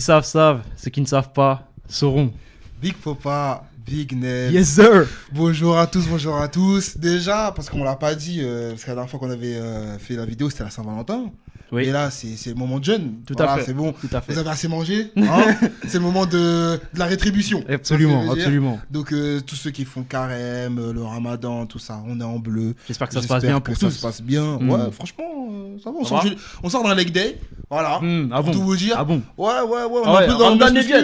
savent. Ceux qui ne savent pas sauront. Big Popa, Big Ned. Yes, sir. Bonjour à tous. Déjà, parce qu'on l'a pas dit, parce que la dernière fois qu'on avait fait la vidéo, c'était la Saint-Valentin. Oui. Et là, c'est le moment de jeûne. Tout à fait. C'est bon. Tout à fait. Vous avez assez mangé, hein. C'est le moment de la rétribution. Absolument. Donc, tous ceux qui font carême, le ramadan, tout ça, on est en bleu. J'espère que ça se passe bien pour tous. Ça se passe bien. Mm. Ouais, franchement, ça va. On sort d'un leg day. Voilà. Ah pour bon. tout vous dire. Ah bon. Ouais. Ah ouais, Ramadan Diet.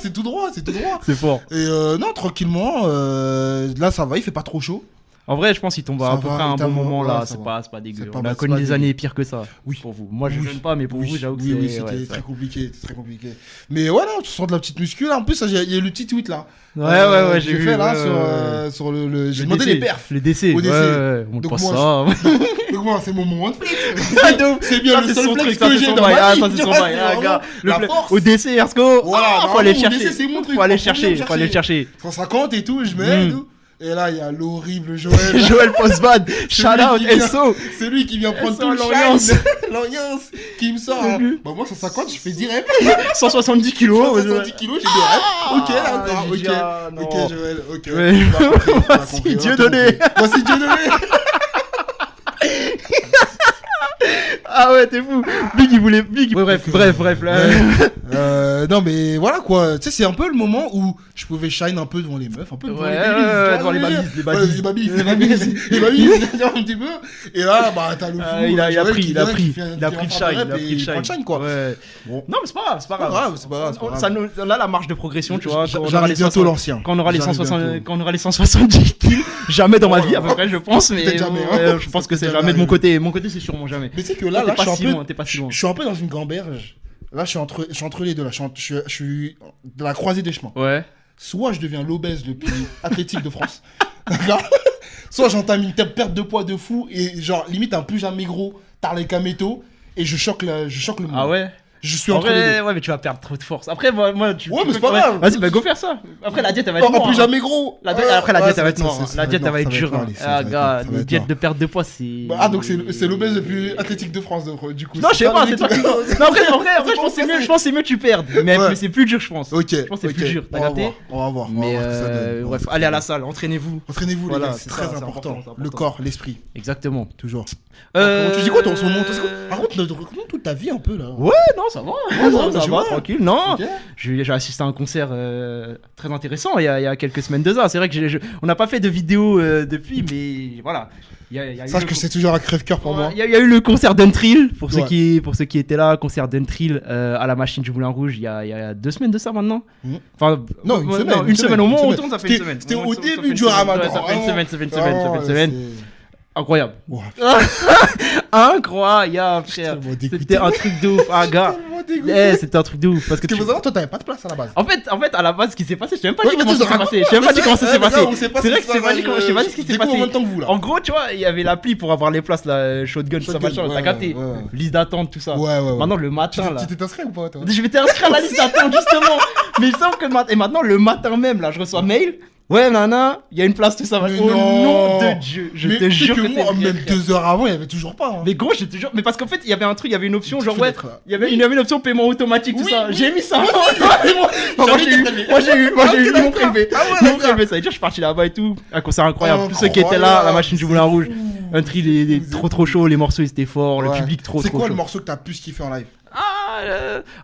C'est tout droit. C'est fort. Et non, tranquillement. Là, ça va, il fait pas trop chaud. En vrai, je pense qu'il tombe Ça à peu va, près à un bon notamment, moment là. ouais, C'est ça pas dégueu. C'est pas On mal, a c'est connu pas des dégueu. années pires que ça. Oui. Pour vous. Moi, je jeûne pas, mais pour vous, j'avoue que oui, c'est. c'était ouais, très compliqué. Mais voilà, tu sors de la petite muscu là. En plus, il y a eu le petit tweet là. Ouais, j'ai fait là sur le. J'ai demandé les perfs. Les décès. Au décès. Ouais, on Donc passe moi, ça. Donc moi, c'est mon moment de flex. C'est bien le seul flex que j'ai dans ma vie. Ça, c'est son bail. Gars, La force. Au décès, Ersko. Voilà, faut aller au chercher. décès, c'est mon truc. Faut aller chercher. 150 et tout, je mets et tout. Et là, il y a l'horrible Joël. Joël Postbad, shout out, SO. C'est lui qui vient prendre tout le l'ambiance. shine. L'ambiance qui me sort. Bah, moi, 150, je fais direct. 170 kilos. 170 kilos, j'ai direct. Ok, d'accord. Ok, Joël. Ok. Voici Dieu donné. Ah ouais, t'es fou. Big, il voulait. Bref. Là. Non, mais voilà quoi. Tu sais, c'est un peu le moment où je pouvais shine un peu devant les meufs, un peu devant devant les babies. un petit peu. Et là, bah, t'as le fou. Il a Joël pris qui le vient shine. faire Il a pris le shine. quoi. Ouais. Bon. Non, mais c'est pas grave. C'est pas grave. Ça nous, là, la marge de progression, tu vois. J'arrive bientôt l'ancien. Quand on aura les 170 kills, jamais dans ma vie, à peu près, je pense. Mais Peut-être jamais, hein. je pense que c'est jamais de mon côté. Mon côté, c'est sûrement jamais. Mais tu sais que là, t'es pas si loin. je suis un peu dans une gamberge. Là, je suis entre les deux. Là, je suis dans la croisée des chemins. Ouais. Soit je deviens l'obèse le plus athlétique de France, d'accord. Soit j'entame une perte de poids de fou et genre limite un plus jamais gros, Tarley Kameto et je choque le monde. Ah ouais. Je suis entre les deux. Ouais, mais tu vas perdre trop de force. Après, moi, Ouais, mais c'est pas grave. Vas-y, bah go faire ça. Après, la diète, elle va être noire. plus jamais gros. Après, la diète, elle va être noire. La diète, elle va être dure. Ah, gars, les les diètes de perte de poids, c'est. Ah, donc c'est l'obèse le plus athlétique de France, donc, du coup. Non, je sais pas, c'est toi qui. Non, après, je pense que c'est mieux, tu perds. Mais c'est plus dur, je pense. Ok. Je pense que c'est plus dur. T'as capté? On va voir. Mais bref, allez à la salle, entraînez-vous. Entraînez-vous, les Voilà, gars, c'est très important. Le corps, l'esprit. Exactement. Toujours. Tu dis quoi, toi, en ce moment? Raconte toute ta vie un peu, là. Ouais, non, ça va. Ça va, tranquille. Non, okay. J'ai assisté à un concert très intéressant il y a quelques semaines de ça. C'est vrai que on n'a pas fait de vidéo depuis, mais voilà. Sache que c'est toujours un crève-cœur pour moi. Il y a eu le concert d'Untrill, pour ceux qui étaient là, concert d'Untrill à la machine du Moulin Rouge il y a 2 semaines de ça maintenant. Enfin, non, une semaine au moins, autant ça fait une semaine. C'était au début du ramadan. Ça fait une semaine. Incroyable. Wow. Incroyable, frère. C'était un truc de ouf. Ah, gars. C'était un truc de ouf. Parce que tu veux savoir, toi, t'avais pas de place à la base. En fait, à la base, ce qui s'est passé, je t'ai même pas dit comment ça s'est passé. C'est vrai que je t'ai pas dit ce qui s'est passé. En gros, tu vois, il y avait l'appli pour avoir les places, là, shotgun, tout ça, machin. T'as capté. Liste d'attente, tout ça. Ouais. Maintenant, le matin, là. Tu t'es inscrit ou pas, toi? Je m'étais inscrit à la liste d'attente, justement. Mais il semble que maintenant, le matin même, là, je reçois mail. Ouais, nana, il y a une place, tout ça. Au nom de Dieu, je te jure que moi, même 2 heures avant, il y avait toujours pas. Mais gros, je te jure. Mais parce qu'en fait, il y avait un truc, il y avait une option, genre, ouais, il y avait une option paiement automatique, tout ça. J'ai mis ça. Moi, j'ai eu mon prélevé. Mon prélevé, ça veut dire, je suis parti là-bas et tout. Un concert incroyable. Tous ceux qui étaient là, la machine du Moulin Rouge. Un tri, il est trop chaud, les morceaux, ils étaient forts, le public trop chaud. C'est quoi le morceau que t'as plus kiffé en live?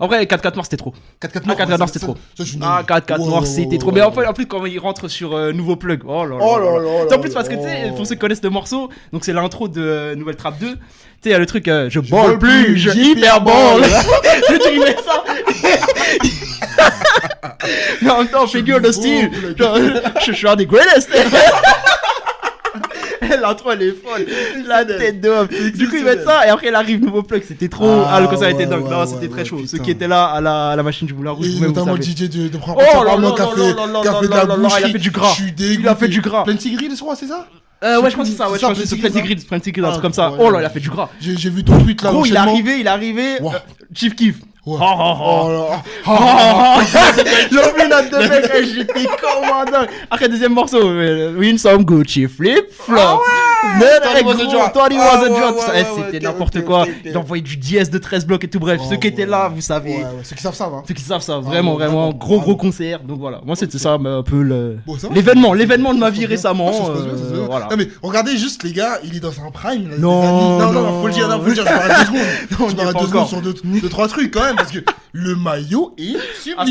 En vrai, 4-4 noirs c'était trop. 4-4 noirs c'était trop. 4-4 noirs c'était trop. Mais en plus, quand il rentre sur nouveau plug, oh là là. En plus, parce que tu sais, pour ceux qui connaissent le morceau, donc c'est l'intro de Nouvelle Trappe 2. Tu sais, il y a le truc, je balle plus, je hyperbole. Je dirais ça. Mais en même temps, figure de style. Je suis un des greatest. L'intro elle est folle, la tête de homme. Du coup ils mettent ça et après il arrive nouveau plug, c'était trop. Le concert était dingue, non c'était très chaud. Ceux qui étaient là à la machine du Moulin Rouge, et notamment le DJ de prendre qui a fait de la boucherie. Il a fait du gras. Il a fait du gras. Plenty Grill, je crois, c'est ça? Ouais, je pense que c'est ça. Ouais, je pense que c'est Plenty Grill, un truc comme ça. Oh là, il a fait du gras. J'ai vu ton tweet là. Gros, il est arrivé. Chief Keef. J'oublie notre deux mecs, j'étais commandant. Après, deuxième morceau, Win some Gucci flip flop. C'était n'importe quoi. Il envoyait du dièse de 13 blocs et tout. Bref, ceux qui étaient là, vous savez. Ceux qui savent ça, hein. Ceux qui savent ça, vraiment, gros concert. Donc voilà, moi c'était ça un peu l'événement de ma vie récemment. Voilà. Non mais regardez juste les gars, il est dans un prime. Non, faut le dire, je m'arrête 2 secondes. Je m'arrête 2 secondes sur 2-3 trucs quand même parce que le maillot est sublime. Ah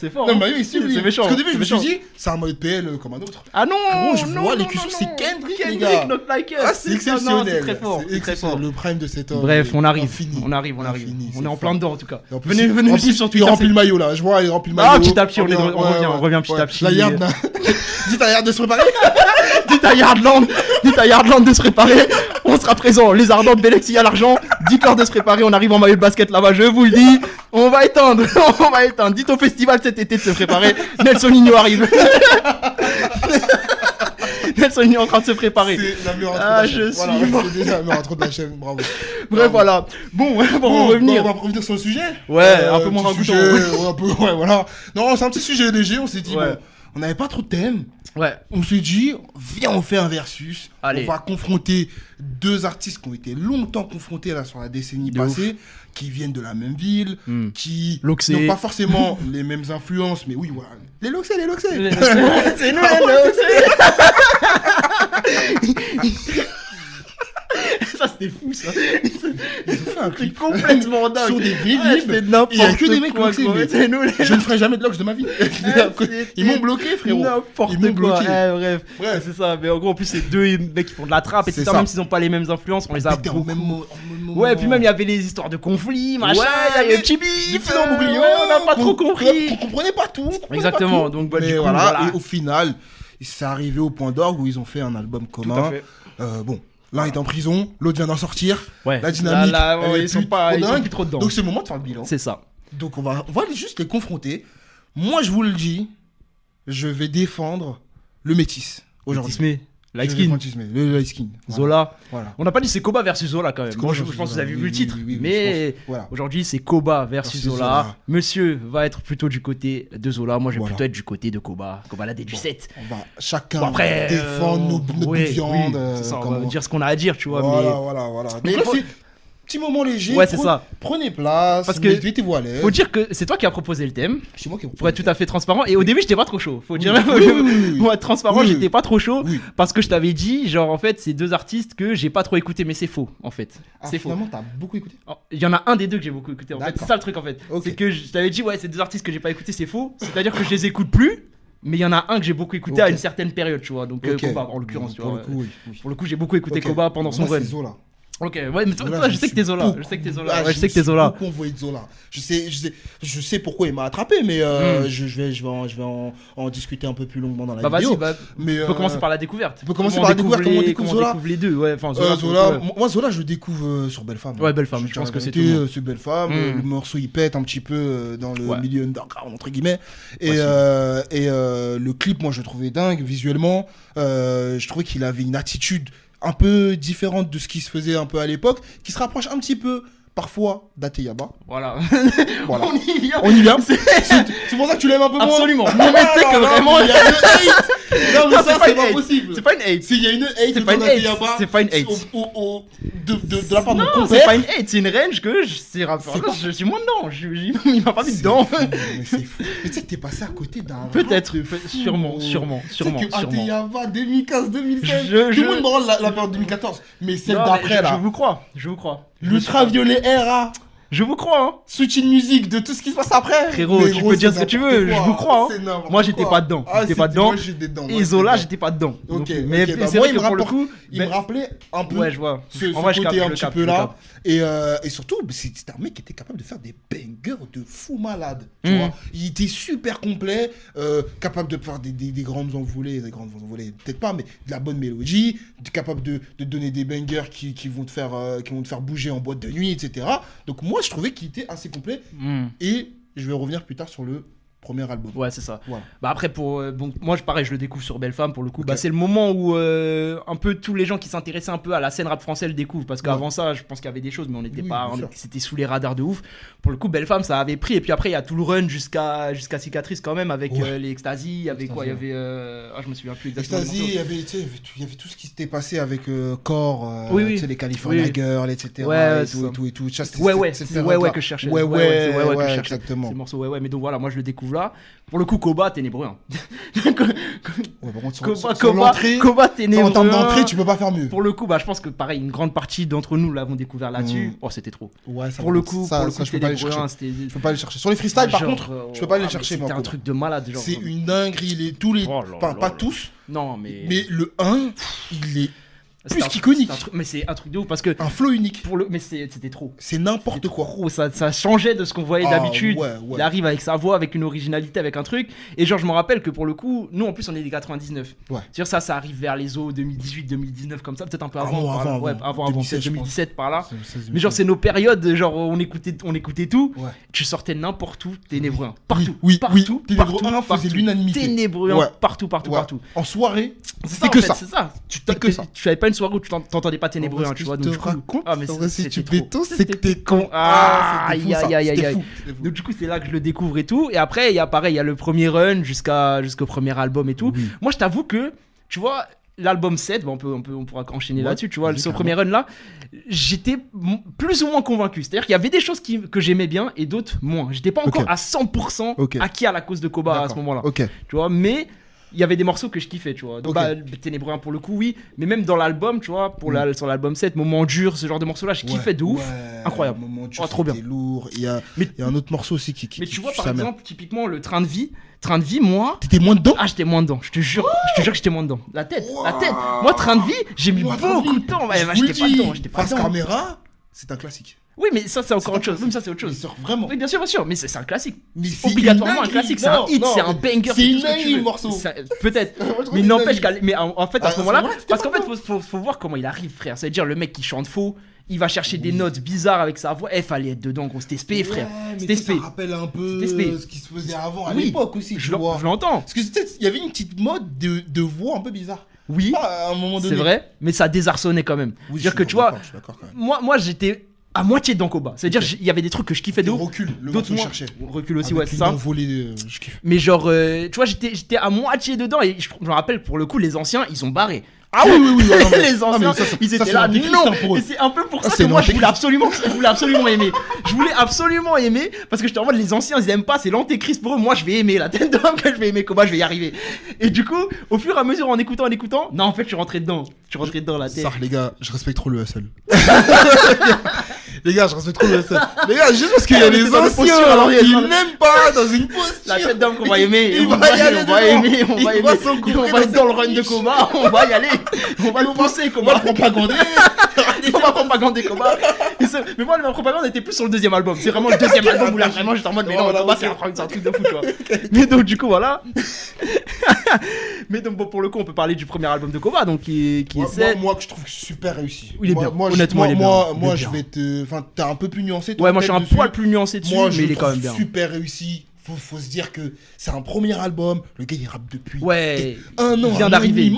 c'est fort. Le maillot est sublime. C'est méchant. Parce qu'au début je me suis dit, c'est un maillot de PL comme un autre. Ah non, je vois les cuissons, c'est Kendrick les gars. Not Like Us. Ah c'est exceptionnel. C'est très fort. Le prime de cet homme. Bref, on arrive. On est en plein dedans en tout cas. Venez me suivre sur Twitter. Il remplit le maillot là, je vois, il remplit le maillot. Ah petit à petit, on revient petit à petit. La Yard, dites à Yard de se préparer. Dites à Yardland de se préparer. On sera présent. Les Ardents de Bélexi à l'argent. Dites-leur de se préparer. On arrive en maillot de basket là-bas. Je vous le dis. On va éteindre. Dites au festival cet été de se préparer. Nelson Nino arrive. Nelson Nino est en train de se préparer. C'est la meilleure intro de la chaîne. C'est déjà la meilleure intro de la chaîne. Bravo. Bref, voilà. Bon, pour en revenir. On va revenir sur le sujet. Ouais, un peu moins ragoûtant. Ouais, voilà. Non, c'est un petit sujet léger. On s'est dit, bon, on n'avait pas trop de thèmes. Ouais. On s'est dit, viens, on fait un versus. Allez. On va confronter 2 artistes qui ont été longtemps confrontés là sur la décennie passée, qui viennent de la même ville, qui n'ont pas forcément les mêmes influences, mais oui, voilà. Les Loxé. C'est nous les Loxé. Ça c'était fou ça. Ils ont fait un clip complètement dingue sur des Vélib. C'est n'importe quoi. Il y a que des mecs Loxé. Je ne ferai jamais de Lox de ma vie. Ils m'ont bloqué, frérot. N'importe quoi. Bref, c'est ça. Mais en gros, en plus, c'est 2 mecs qui font de la trappe et tout ça. Même s'ils n'ont pas les mêmes influences, on les a beaucoup. Ouais, puis même il y avait les histoires de conflits, machin. Il y a eu Chibi. On n'a pas trop compris. On comprenait pas tout. Exactement. Donc voilà. Et au final, c'est arrivé au point d'orgue où ils ont fait un album commun. Tout à fait. Bon. L'un est en prison, l'autre vient d'en sortir. Ouais. La dynamique, ils sont plus trop dedans. Donc c'est le moment de faire le bilan. C'est ça. Donc on va juste les confronter. Moi je vous le dis, je vais défendre le métis aujourd'hui. Light Skin. Le Light Skin. Zola. Voilà. On n'a pas dit c'est Koba versus Zola quand même. Moi, je pense que vous avez vu le titre. Mais aujourd'hui, c'est Koba versus Zola. Monsieur va être plutôt du côté de Zola. Moi, je vais plutôt être du côté de Koba. Koba la D17. On va chacun défendre notre bout de viande. C'est ça, on va dire ce qu'on a à dire, tu vois. Voilà. Mais là, petit moment léger. Ouais, c'est ça. Prenez place. Parce que mettez-vous à l'aise. Faut dire que c'est toi qui as proposé le thème. C'est moi qui ai proposé. Pour être tout à fait transparent. Et au début, j'étais pas trop chaud. Faut dire. Pour être transparent, j'étais pas trop chaud. Parce que je t'avais dit, genre, en fait, c'est 2 artistes que j'ai pas trop écouté. Mais c'est faux, en fait. C'est faux. Finalement, t'as beaucoup écouté. Il y en a un des 2 que j'ai beaucoup écouté. En fait, c'est ça le truc, en fait. C'est que je t'avais dit, ouais, c'est 2 artistes que j'ai pas écouté. C'est faux. C'est-à-dire que je les écoute plus. Mais il y en a un que j'ai beaucoup écouté à une certaine période, tu vois. Donc, Koba, en l'occurrence, tu vois. Pour le coup, j'ai beaucoup écouté Koba pendant son run. Ok, ouais, mais toi, je sais que t'es Zola. Je sais que t'es Zola. Beaucoup envoyé de Zola. Je sais pourquoi il m'a attrapé, mais je vais en discuter un peu plus longuement dans la vidéo. Mais on peut commencer par la découverte. On peut commencer par la découverte. Comment on découvre Zola? On découvre les deux, ouais. Enfin, Zola. Moi, Zola, je le découvre sur Belle Femme. Ouais, Belle Femme. Je pense que c'est tout. C'est Belle Femme. Le morceau, il pète un petit peu dans le milieu underground, entre guillemets. Et le clip, moi, je le trouvais dingue visuellement. Je trouvais qu'il avait une attitude un peu différente de ce qui se faisait un peu à l'époque, qui se rapproche un petit peu parfois d'Ateyaba. Voilà. On y vient. C'est pour ça que tu l'aimes un peu moins. Absolument. Non, mais tu sais que vraiment. Il y a une hate. Non, mais ça, c'est pas possible. C'est pas une hate. S'il y a une hate, c'est pas une hate. C'est pas une hate. De la part de mon compère. C'est pas une hate, c'est une range que je suis moins dedans. Il m'a pas mis dedans. Mais c'est fou. Mais tu sais que t'es passé à côté d'un. Peut-être. Sûrement. Tu sais que Ateyaba 2015, 2016. Tout le monde me rend la période 2014. Mais celle d'après là. Je vous crois. L'ultraviolet RA. Je vous crois, hein. Switching music de tout ce qui se passe après. Frérot, tu peux dire ce que tu veux, je vous crois. Hein. Moi, j'étais pas dedans. J'étais pas dedans. Et Zola, j'étais pas dedans. Ok. Mais c'est vrai que pour le coup, il me rappelait un peu. Ouais, je vois. Ce côté un petit peu là. Et surtout, c'était un mec qui était capable de faire des bangers de fou malade. Tu vois, il était super complet, capable de faire des grandes envolées, peut-être pas, mais de la bonne mélodie, capable de donner des bangers qui vont te faire bouger en boîte de nuit, etc. Donc moi, je trouvais qu'il était assez complet. Et je vais revenir plus tard sur le Premier album. Ouais, c'est ça. Voilà. Bah après, moi, pareil, je le découvre sur Belle Femme pour le coup. Okay. Bah, c'est le moment où un peu tous les gens qui s'intéressaient un peu à la scène rap français le découvrent. Parce qu'avant ça, je pense qu'il y avait des choses, mais on n'était pas. C'était sous les radars de ouf. Pour le coup, Belle Femme, ça avait pris. Et puis après, il y a tout le run jusqu'à Cicatrice quand même, avec les Ecstasy. Il y avait quoi ? Il y avait. Je me souviens plus exactement. Ecstasy, il y avait tout ce qui s'était passé avec Core, les California Girls, etc. Ouais, et tout. Que je cherchais. Ouais, exactement. Ces morceaux, mais donc voilà, moi je le découvre là. Pour le coup, Koba, ténébreux. Koba, ténébreux. En termes d'entrée, tu peux pas faire mieux. Pour le coup, je pense que pareil, une grande partie d'entre nous l'avons découvert là-dessus. Oh, c'était trop. Ouais, pour le coup, je peux pas aller chercher. Je peux pas aller chercher. Sur les freestyles, par contre, je peux pas aller chercher. C'était un truc de malade. C'est une dinguerie. Pas tous. Non, mais. Mais le 1, il est. Plus qu'iconique. Mais c'est un truc de ouf parce que. Un flow unique. Mais c'était trop. C'est n'importe quoi. Trop, ça changeait de ce qu'on voyait d'habitude. Ouais. Il arrive avec sa voix, avec une originalité, avec un truc. Et genre, je me rappelle que pour le coup, nous en plus, on est des 99. Ouais. C'est-dire ça arrive vers les eaux 2018, 2019, comme ça, peut-être un peu avant. Avant 2017 par là. Mais genre, c'est nos périodes, genre, on écoutait tout. Ouais. Tu sortais n'importe où, ténébreux. Partout. Oui. Ténébreux faisait l'unanimité. Ténébreux, partout. En soirée, c'était que ça. C'est ça. Tu avais pas une soirée où tu t'entendais pas ténébreux, tu vois. Donc je te raconte, mais si tu béton, c'est que t'es con. Aïe. Donc du coup, c'est là que je le découvre et tout. Et après, il y a le premier run jusqu'au premier album et tout. Oui. Moi, je t'avoue que, tu vois, l'album 7, on pourra enchaîner là-dessus, tu vois, ce premier run là, j'étais plus ou moins convaincu. C'est-à-dire qu'il y avait des choses que j'aimais bien et d'autres moins. J'étais pas encore à 100% acquis à la cause de Koba à ce moment-là. Tu vois, mais il y avait des morceaux que je kiffais, tu vois. Donc, Ténébreux pour le coup, oui. Mais même dans l'album, tu vois, sur l'album 7, Moment dur, ce genre de morceaux-là, je kiffais de ouf. Incroyable. Moment dur, trop bien. Lourd. Il y a un autre morceau aussi qui. Mais tu vois, par exemple, typiquement, le Train de vie, moi. T'étais moins dedans ? Ah, j'étais moins dedans. Je te jure que j'étais moins dedans. La tête. Moi, Train de vie, j'ai mis beaucoup de temps. J'étais pas dedans. Face caméra, c'est un classique. Oui, mais ça, c'est encore autre chose. Même ça, c'est autre chose. Il sort vraiment. Oui, bien sûr. Mais c'est un classique. Mais c'est obligatoirement un classique. C'est un hit, c'est un banger. C'est une dinguerie, le morceau. Peut-être. Mais il n'empêche mais en fait, à ce moment-là, parce qu'en fait, faut voir comment il arrive, frère. C'est-à-dire, le mec qui chante faux, il va chercher des notes bizarres avec sa voix. Fallait être dedans, gros. C'était spé, frère. C'était spé. Ça rappelle un peu ce qui se faisait avant, à l'époque aussi. Je l'entends. Parce que il y avait une petite mode de voix un peu bizarre. Oui. À un moment donné. C'est vrai, mais ça désarçonnait quand même. C'est-à-dire que tu vois, moi, j'étais à moitié dans Koba. C'est-à-dire il y avait des trucs que je kiffais de ouf. D'autres moi cherchais. Recul aussi, ouais, c'est ça. Je kiffe. Mais genre, tu vois, j'étais à moitié dedans et je me rappelle pour le coup, les anciens, ils ont barré. Ah oui. Les anciens, ils étaient là. Non. Et c'est un peu pour ça que moi, je voulais absolument aimer. Je voulais absolument aimer parce que j'étais en mode les anciens, ils aiment pas, c'est l'antéchrist pour eux. Moi, je vais aimer la tête d'homme que je vais aimer. Koba, je vais y arriver. Et du coup, au fur et à mesure, en écoutant, non, en fait, je suis rentré dedans. La tête. Ça, les gars, je respecte trop le hustle. Les gars, je respecte trop le hustle. Les gars, juste parce qu'il y a des anciens qui n'aiment pas dans une posture. La tête d'homme qu'on va aimer. On va aimer. On va être dans le run de Koba. On va y aller. On va le pousser, Koba. On va propagander. On va propagander Koba. Mais moi, ma propagande était plus sur le deuxième album. C'est vraiment le deuxième album où là, vraiment, j'étais en mode, mais non, Koba, c'est un truc de fou, tu vois. Mais donc, du coup, voilà. Mais donc, bon, pour le coup, on peut parler du premier album de Koba, donc qui est. Moi, que je trouve super réussi. Il est bien. Honnêtement, il est bien. Moi, je vais te. Enfin, t'es un peu plus nuancé. Ouais, moi, je suis un poil plus nuancé dessus, mais il est quand même bien. Super réussi. Faut se dire que c'est un premier album. Le gars, il rappe depuis un an. Il vient d'arriver,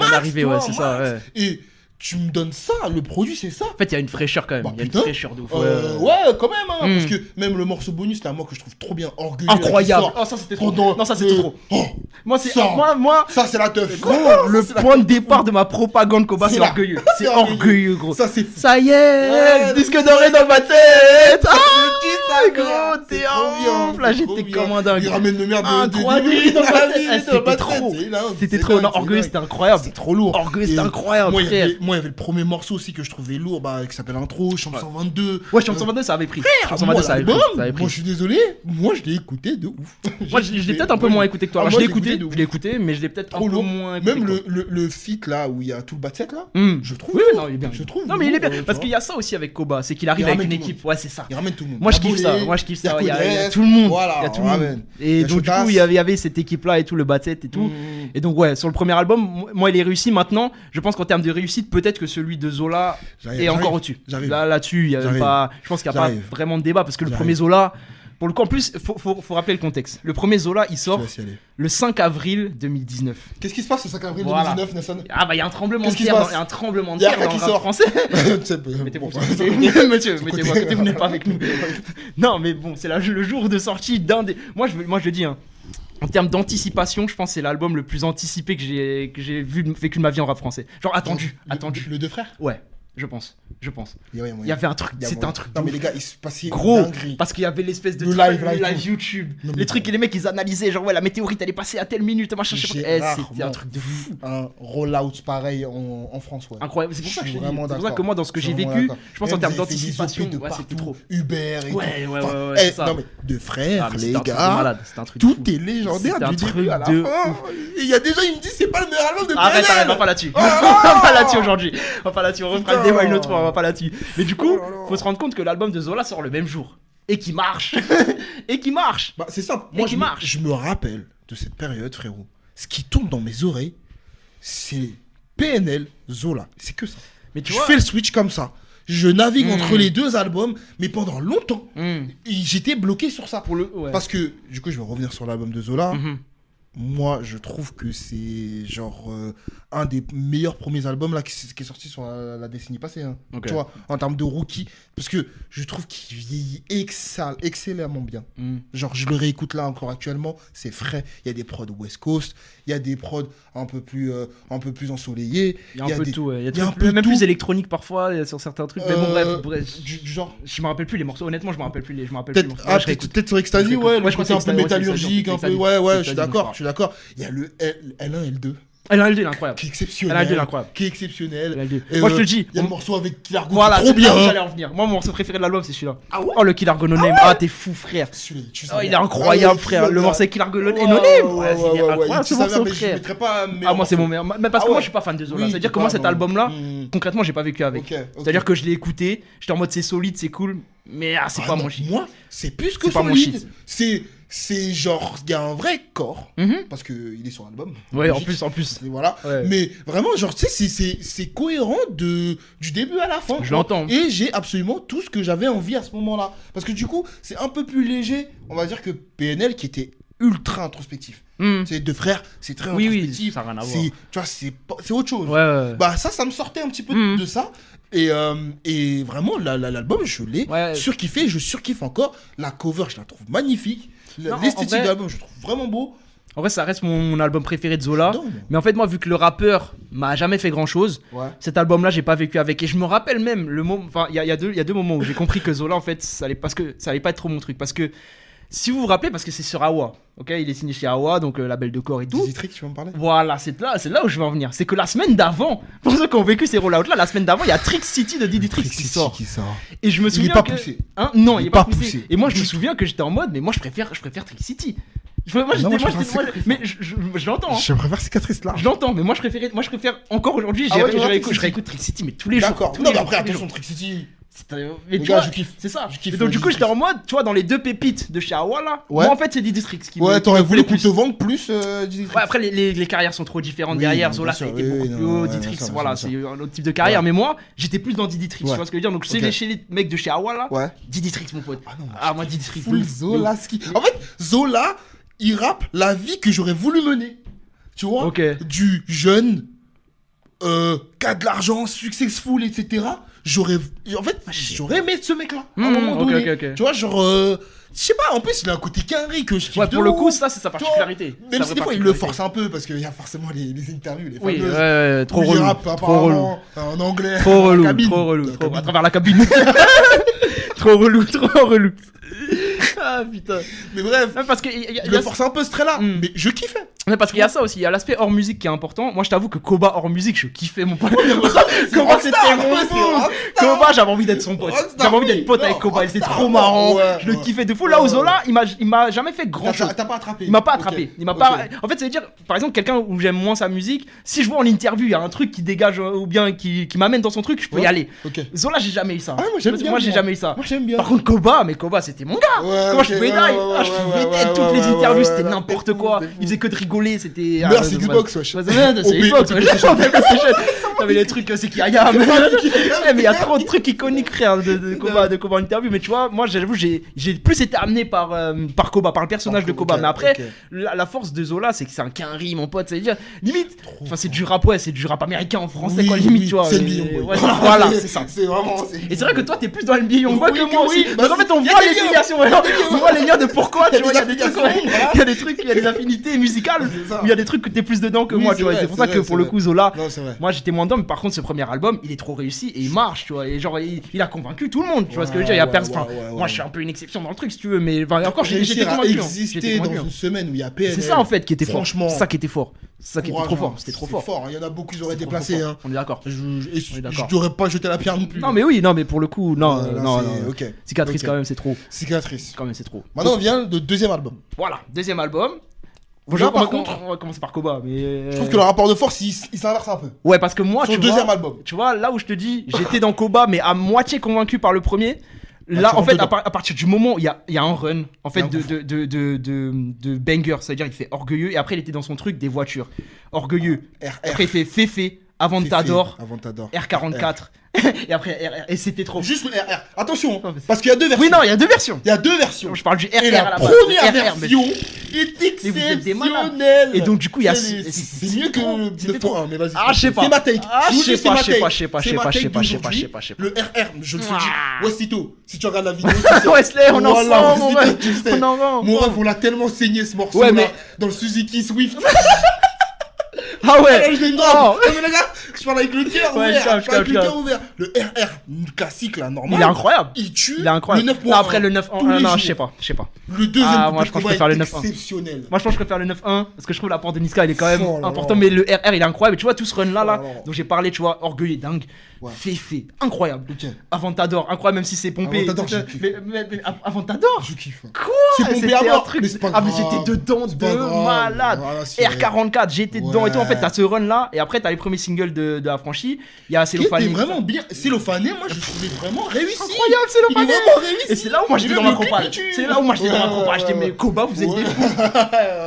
ouais, c'est ça, ouais. Et tu me donnes ça, le produit, c'est ça. En fait, il y a une fraîcheur quand même. Il y a une fraîcheur de ouf. Ouais, quand même. Parce que même le morceau bonus, là, moi, que je trouve trop bien, orgueilleux. Incroyable. Oh, ça, c'était trop. Non, ça, c'était trop. Moi, ça, c'est la teuf. Gros, le point de départ de ma propagande Koba, c'est orgueilleux. C'est orgueilleux, gros. Ça, c'est fou. Ça y est, disque doré dans ma tête. Ah, gros, t'es en ouf. Là, j'étais comme un dingue. Il ramène le merde de 3 nuits dans ma tête. C'était trop. C'était trop. Non, orgueilleux, c'était incroyable. C'était trop lourd. Orgueilleux, c'était incroyable, frère. Moi, il y avait le premier morceau aussi que je trouvais lourd, qui s'appelle Intro, Chambre 122. Ouais, Chambre 122, ça avait pris. Chambre 122, ça avait pris. Moi, je suis désolé, moi, je l'ai écouté de ouf. Moi, je l'ai peut-être un peu moins écouté que toi. Je l'ai écouté, mais je l'ai peut-être un peu moins écouté. Même le feat là, où il y a tout le bas-set là, je trouve. Oui, non, il est bien. Je trouve. Non, mais il est bien. Parce qu'il y a ça aussi avec Koba, c'est qu'il arrive avec une équipe. Ouais, c'est ça. Il ramène tout le monde. Moi, je kiffe ça. Il y a tout le monde. Il y a tout le monde. Et donc, du coup, il y avait cette équipe là et tout, le bas-set et tout. Et donc, ouais, sur le premier album, moi, il est réussi. Maintenant, je pense qu'en termes de réussite, peut-être que celui de Zola est encore au-dessus. Là-dessus, il y a pas. Je pense qu'il n'y a pas vraiment de débat parce que le premier Zola. Pour le coup, en plus, faut rappeler le contexte. Le premier Zola, il sort le 5 avril 2019. Qu'est-ce qui se passe le 5 avril 2019, Nelson? Ah bah il y a un tremblement de terre dans le rap français. Mettez-vous à côté, vous n'êtes pas avec nous. Non mais bon, c'est le jour de sortie d'un des... Moi je le dis, hein. En termes d'anticipation, je pense que c'est l'album le plus anticipé que j'ai vécu de ma vie en rap français. Genre attendu. Le Deux Frères? Ouais. Je pense. Il y avait un truc, c'était un truc. Non mais les gars, il se passait gros, dinguerie. parce qu'il y avait l'espèce de live YouTube. Les trucs et les mecs ils analysaient, genre ouais la météorite elle est passée à telle minute, machin. C'était un truc de fou. Un roll-out pareil en France, ouais. Incroyable, c'est pour ça que je suis vraiment d'accord. C'est pour ça que moi dans ce que j'ai vécu, je pense en termes d'anticipation, c'était trop. Uber et tout. Ouais, non mais Deux Frères, les gars. Tout est légendaire du début à la fin. Il y a déjà, il me dit c'est pas le meilleur album de PNL. Arrête, va pas là-dessus. On va pas là-dessus aujourd'hui. On va pas là-dessus, on refera le débat une autre fois, on va pas là-dessus. Mais du coup, faut se rendre compte que l'album de Zola sort le même jour. Et qui marche. Bah c'est ça. Moi je me rappelle de cette période, frérot. Ce qui tourne dans mes oreilles, c'est PNL, Zola. C'est que ça. Mais tu vois, je fais le switch comme ça. Je navigue entre les deux albums, mais pendant longtemps, j'étais bloqué sur ça. Parce que, du coup, je vais revenir sur l'album de Zola. Moi, je trouve que c'est genre un des meilleurs premiers albums là, qui est sorti sur la décennie passée. Hein. Tu vois, en termes de rookie. Parce que je trouve qu'il vieillit excellemment bien. Genre, je le réécoute là encore actuellement. C'est frais. Il y a des prods West Coast. Il y a des prods un peu plus ensoleillés. Il y a un peu de tout. Il y a même plus électronique parfois sur certains trucs. Mais bon, bref. Genre, je me rappelle plus les morceaux. Honnêtement, je me rappelle plus les morceaux. Peut-être sur Ecstasy, ouais. Je crois que c'est un peu métallurgique. Ouais, je suis d'accord. Il y a le L1 L2. L1 L2 il est incroyable. Qui est exceptionnel. L1 L2 il est incroyable. Qui est exceptionnel. Moi je te dis. Il y a le morceau avec Kilargo. Voilà, trop bien. J'allais en venir. Moi mon morceau préféré de l'album c'est celui-là. Ah ouais? Oh le Kilargo No Name. Ah t'es fou frère. Il est incroyable frère. Le morceau avec Kilargo No Name. Il est incroyable ce morceau frère. Ah moi c'est mon meilleur. Mais parce que moi je suis pas fan de Zola. C'est-à-dire que moi cet album là, concrètement j'ai pas vécu avec. C'est-à-dire que je l'ai écouté. J'étais en mode c'est solide, c'est cool. Mais c'est pas mon shit. Moi c'est plus que solide. C'est genre, il y a un vrai corps, parce qu'il est sur l'album. Ouais, en plus. Voilà. Ouais. Mais vraiment, genre, tu sais, c'est cohérent du début à la fin. Je l'entends. Et j'ai absolument tout ce que j'avais envie à ce moment-là. Parce que du coup, c'est un peu plus léger, on va dire, que PNL qui était ultra introspectif. C'est Deux Frères, c'est très introspectif. Oui, ça n'a rien à voir. Tu vois, c'est autre chose. Ouais. Bah, ça me sortait un petit peu de ça. Et vraiment, l'album, je l'ai surkiffé, je surkiffe encore. La cover, je la trouve magnifique. L'esthétique de l'album, je trouve vraiment beau. En vrai, ça reste mon album préféré de Zola. Mais en fait, moi, vu que le rappeur m'a jamais fait grand chose, cet album-là, j'ai pas vécu avec. Et je me rappelle même le moment. Enfin, il y a deux moments où j'ai compris que Zola, en fait, ça allait pas être trop mon truc. Parce que si vous vous rappelez, parce que c'est sur Awa, ok, il est signé chez Awa, donc label de corps et tout. District, tu vas me parler. Voilà, c'est là où je veux en venir. C'est que la semaine d'avant, pour ceux qui ont vécu ces rollouts là, la semaine d'avant, il y a Trick City de Diddy Tricks qui sort. Et je me souviens il est pas poussé. Hein, non, il est pas poussé. Et moi, je me souviens que j'étais en mode, mais moi, je préfère Trick City. Mais je l'entends. Hein. Je préfère Cicatrice là. Je l'entends, mais moi, je préfère encore aujourd'hui. Je réécoute Trick City, mais tous les jours. D'accord. Non, mais après, attention, Trick City. Mais tu vois, je kiffe. C'est ça. Et donc du coup j'étais en mode, tu vois, dans les deux pépites de chez Awa là, moi en fait c'est Diddy Tricks qui t'aurais voulu qu'on te vende plus Diddy Tricks. Ouais, après les carrières sont trop différentes derrière. Zola ça a été beaucoup plus haut, Diddy Tricks, voilà, c'est un autre type de carrière. Mais moi j'étais plus dans Diddy Tricks, tu vois ce que je veux dire. Donc c'est chez les mecs de chez Awa là, Diddy Tricks mon pote. Ah moi Diddy Tricks. Full Zola ski. En fait Zola il rappe la vie que j'aurais voulu mener. Tu vois, du jeune qui a de l'argent, successful, etc. J'aurais aimé ce mec là à un moment donné. Tu vois, genre je sais pas, en plus il a un côté carré que je kiffe pour le coup ça c'est sa particularité. Même si des fois il le force un peu parce qu'il y a forcément les interviews, les fameuses. Ouais, trop relou. Trop relou. En anglais. Trop relou. À travers la cabine. Trop relou. Ah putain. Mais bref, parce que il le force un peu ce trait là, mais je kiffais. Mais parce qu'il y a ça aussi, il y a l'aspect hors musique qui est important. Moi je t'avoue que Koba hors musique, je kiffais mon pote. Koba c'était mon pote. Koba, j'avais envie d'être son pote. J'avais envie d'être pote avec Koba, il était trop marrant. Je le kiffais de fou. Là où Zola, il m'a jamais fait grand chose. T'as pas attrapé. Il m'a pas attrapé. En fait, ça veut dire par exemple quelqu'un où j'aime moins sa musique, si je vois en interview, il y a un truc qui dégage ou bien qui m'amène dans son truc, je peux y aller. Zola, j'ai jamais eu ça. Moi j'ai jamais eu ça. Moi j'aime bien. Par contre Koba c'était mon gars. Moi je pouvais die. Toutes les interviews c'était n'importe quoi. Il faisait que de rigoler, c'était c'est du box, wesh. C'est du box, wesh. T'avais les trucs, c'est qui Ayam. Mais il y a trop de trucs iconiques, frère, de Koba en interview. Mais tu vois, moi, j'avoue, j'ai plus été amené par Koba, par le personnage de Koba. Mais après, la force de Zola, c'est que c'est un quinri, mon pote. C'est-à-dire, limite, enfin, c'est du rap, ouais, c'est du rap américain en français, quoi, limite, tu vois. C'est le voilà, c'est ça. C'est vraiment. Et c'est vrai que toi, t'es plus dans le NBA Youngboy que moi aussi. Parce qu'en fait, on voit les filiations, on voit les liens de pourquoi, tu vois, il y a des trucs, il y a des affinités musicales, il y a des trucs que t'es plus dedans que moi, tu vois. C'est pour ça que pour le coup, Zola, moi j'étais moins dedans, mais par contre, ce premier album, il est trop réussi et il marche, tu vois. Et genre, il a convaincu tout le monde, tu vois ce que je veux dire. Il y a personne. Moi, je suis un peu une exception dans le truc, si tu veux, mais encore, j'étais convaincu. Exister dans une semaine où il y a PNL. C'est ça en fait qui était fort. Franchement, c'est ça qui était fort. C'est ça qui était trop fort. C'était trop fort. Il y en a beaucoup qui auraient déplacé. On est d'accord. Je n'aurais pas jeté la pierre non plus. Non, mais oui, non, mais pour le coup, non. Ok. Cicatrice quand même, c'est trop. Cicatrice. Quand même, c'est trop. Maintenant, on vient de deuxième album. Voilà, deuxième album. Déjà, par contre, on va commencer par Koba, mais je trouve que le rapport de force, il s'inverse un peu. Ouais, parce que moi, Son deuxième album. Tu vois, là où je te dis, j'étais dans Koba, mais à moitié convaincu par le premier. Là, en fait, à partir du moment où il y a un run, en fait, de banger, c'est-à-dire il fait orgueilleux, et après il était dans son truc des voitures. Orgueilleux. Après il fait Féfé, Avant de t'adore, R44. Et après RR, et c'était trop. Juste le RR. Attention, parce qu'il y a deux versions. Oui, non, il y a deux versions. Il y a deux versions. Je parle du RR et la à la base. première version est exceptionnelle. Et donc, du coup, il y a. C'est mieux que le 9.1, mais vas-y. Ah, je sais pas. C'est ma take. Je sais pas. Le RR, je me suis dit, Westito, si tu regardes la vidéo, Wesley, on en sent, mon ref. Mon ref, on l'a tellement saigné ce morceau-là dans le Suzuki Swift. Ah ouais. Je l'ai non, mais les gars, je parle avec le cœur ouvert. Le RR classique là, normal. Il est incroyable. Il tue. Il est incroyable. Le 9.1. Non, après le 9.1, non, je sais pas. Le deuxième, moi je pense que je préfère le 9.1. Exceptionnel. Moi je pense que je préfère le 9.1 parce que je trouve l'apport de Niska il est quand même important, mais le RR il est incroyable. Et tu vois tout ce run là dont j'ai parlé, tu vois, orgueil et dingue. Féfé, incroyable. Avant t'adore, incroyable, même si c'est pompé. Mais avant t'adore. Je kiffe. Quoi? C'est pompé à mort. Mais j'étais dedans de malade. R44, j'étais dedans et tout. En fait, t'as ce run là, et après t'as les premiers singles de Affranchi. Il y a Cellophané. C'était vraiment bien. Cellophané, moi je trouvais vraiment réussi. Incroyable, Cellophané. Il est vraiment réussi. Et c'est là où moi j'étais dans ma comparaison. C'est là où moi j'étais dans ma comparaison. J'étais, mais Koba, vous êtes des fous.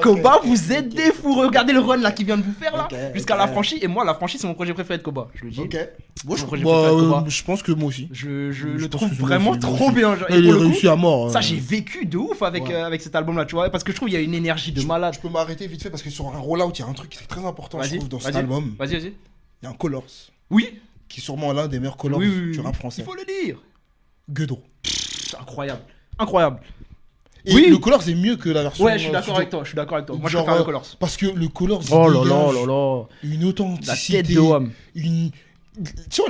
Koba, vous êtes des fous. Regardez le run là qui vient de vous faire là, jusqu'à l'Affranchi. Et moi, l'Affranchi, c'est mon projet préféré de Koba. Je le dis. Je pense que moi aussi. Je le trouve vraiment trop bien. Il est réussi à mort. Ça, j'ai vécu de ouf avec cet album là, tu vois, parce que je trouve il y a une énergie de malade. Je peux m'arrêter vite fait parce que sur un rollout, il y a un truc qui est très important, je trouve, dans cet album. Vas-y. Il y a un Colors. Oui. Qui est sûrement l'un des meilleurs Colors du rap français. Il faut le dire. Gueudreau. Incroyable. Et le Colors est mieux que la version. Ouais, je suis d'accord avec toi. Moi, je préfère le Colors. Parce que le Colors, oh là là. Une authenticité. La tête de homme. Tu vois,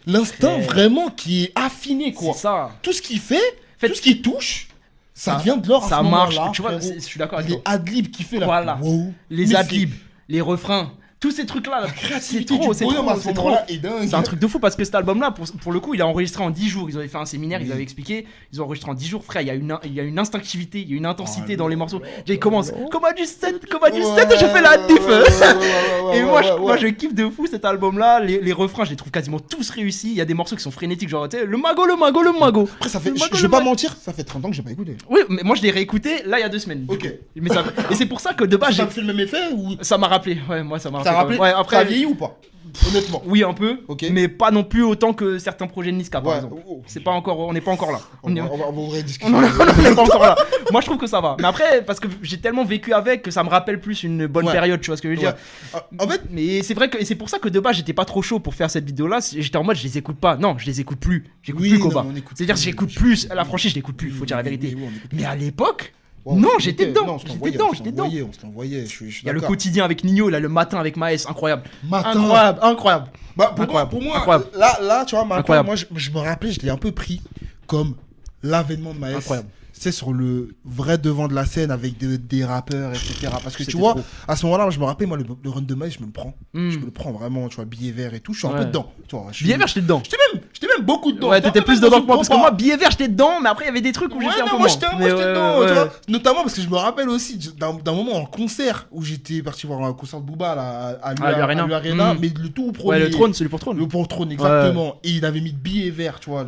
l'instinct vraiment qui est affiné, quoi. C'est ça. Tout ce qu'il fait, tout ce qu'il touche, ça vient de l'or. Ça marche. Tu vois, je suis d'accord avec toi. Les adlibs qui fait là. Voilà. Les adlibs, les refrains. Tous ces trucs-là, c'est trop. C'est un truc de fou parce que cet album-là, pour le coup, il a enregistré en 10 jours. Ils avaient fait un séminaire, ils avaient expliqué. Ils ont enregistré en 10 jours, frère. Il y a une instinctivité, il y a une intensité dans les morceaux. Il commence, comme du 7, je fais la diff. Et moi, je kiffe de fou cet album-là. Les refrains, je les trouve quasiment tous réussis. Il y a des morceaux qui sont frénétiques, genre, tu sais, le mago. Après, ça fait, je vais pas mentir, ça fait 30 ans que j'ai pas écouté. Oui, mais moi, je l'ai réécouté là, il y a 2 semaines. Ok. Et c'est pour ça que de base, j'ai fait le même effet ou ça m'a rappelé. Ouais, moi, ça m'a rappelé. Ça rappelé. Ouais, après, ça a vieilli ou pas? Honnêtement. Oui, un peu, mais pas non plus autant que certains projets de Niska, par exemple. C'est pas encore, on n'est pas encore là. On va ouvrir une discussion. On n'est pas encore là. Moi, je trouve que ça va. Mais après, parce que j'ai tellement vécu avec que ça me rappelle plus une bonne période, tu vois ce que je veux dire. En fait, mais c'est vrai que c'est pour ça que de base, j'étais pas trop chaud pour faire cette vidéo-là. J'étais en mode, je les écoute pas. Non, je les écoute plus. J'écoute plus Koba. C'est-à-dire, j'écoute plus. La franchise, je l'écoute plus. Faut dire la vérité. Mais à l'époque. Non, j'étais dedans. On se l'envoyait. Il y a le quotidien avec Nino, là, le matin avec Maes, incroyable. Incroyable. Bah, pour moi, là, tu vois, maintenant, moi, je me rappelais, je l'ai un peu pris comme l'avènement de Maes. Incroyable. C'est sur le vrai devant de la scène avec des rappeurs, etc. Parce que tu vois, à ce moment-là, je me rappelle, moi, le run de Maes, je me le prends. Je me le prends vraiment, tu vois, billet vert et tout. Je suis un peu dedans. Billet vert, j'étais dedans. J'étais même même beaucoup dedans. Ouais, t'étais plus dedans que moi, parce que moi, billet vert, j'étais dedans, mais après, il y avait des trucs où j'étais un peu moi moins. j'étais dedans, tu vois. Notamment parce que je me rappelle aussi d'un moment en concert où j'étais parti voir un concert de Booba à l'Arena, mais le tout premier. Ouais, le trône, celui pour trône. Le pour trône, exactement. Et il avait mis de billet vert, tu vois.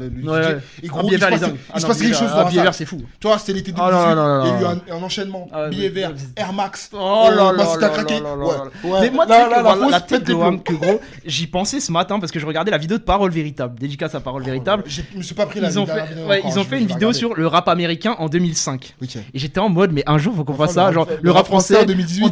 Et gros, il se passait quelque chose dans billet vert, c'est fou. Tu vois, c'était l'été 2018. Il y a eu un enchaînement. Billet vert, Air Max. Oh là là. T'as craqué. Mais moi, la tête de Wham, que gros, j'y pensais ce matin parce que je regardais la vidéo de Parole Véritable. Dédicace à Parole Véritable. Je me suis pas pris la vidéo. Ils ont fait une vidéo sur le rap américain en 2005. Et j'étais en mode, mais un jour, faut qu'on fasse ça. Genre, le rap français en 2018.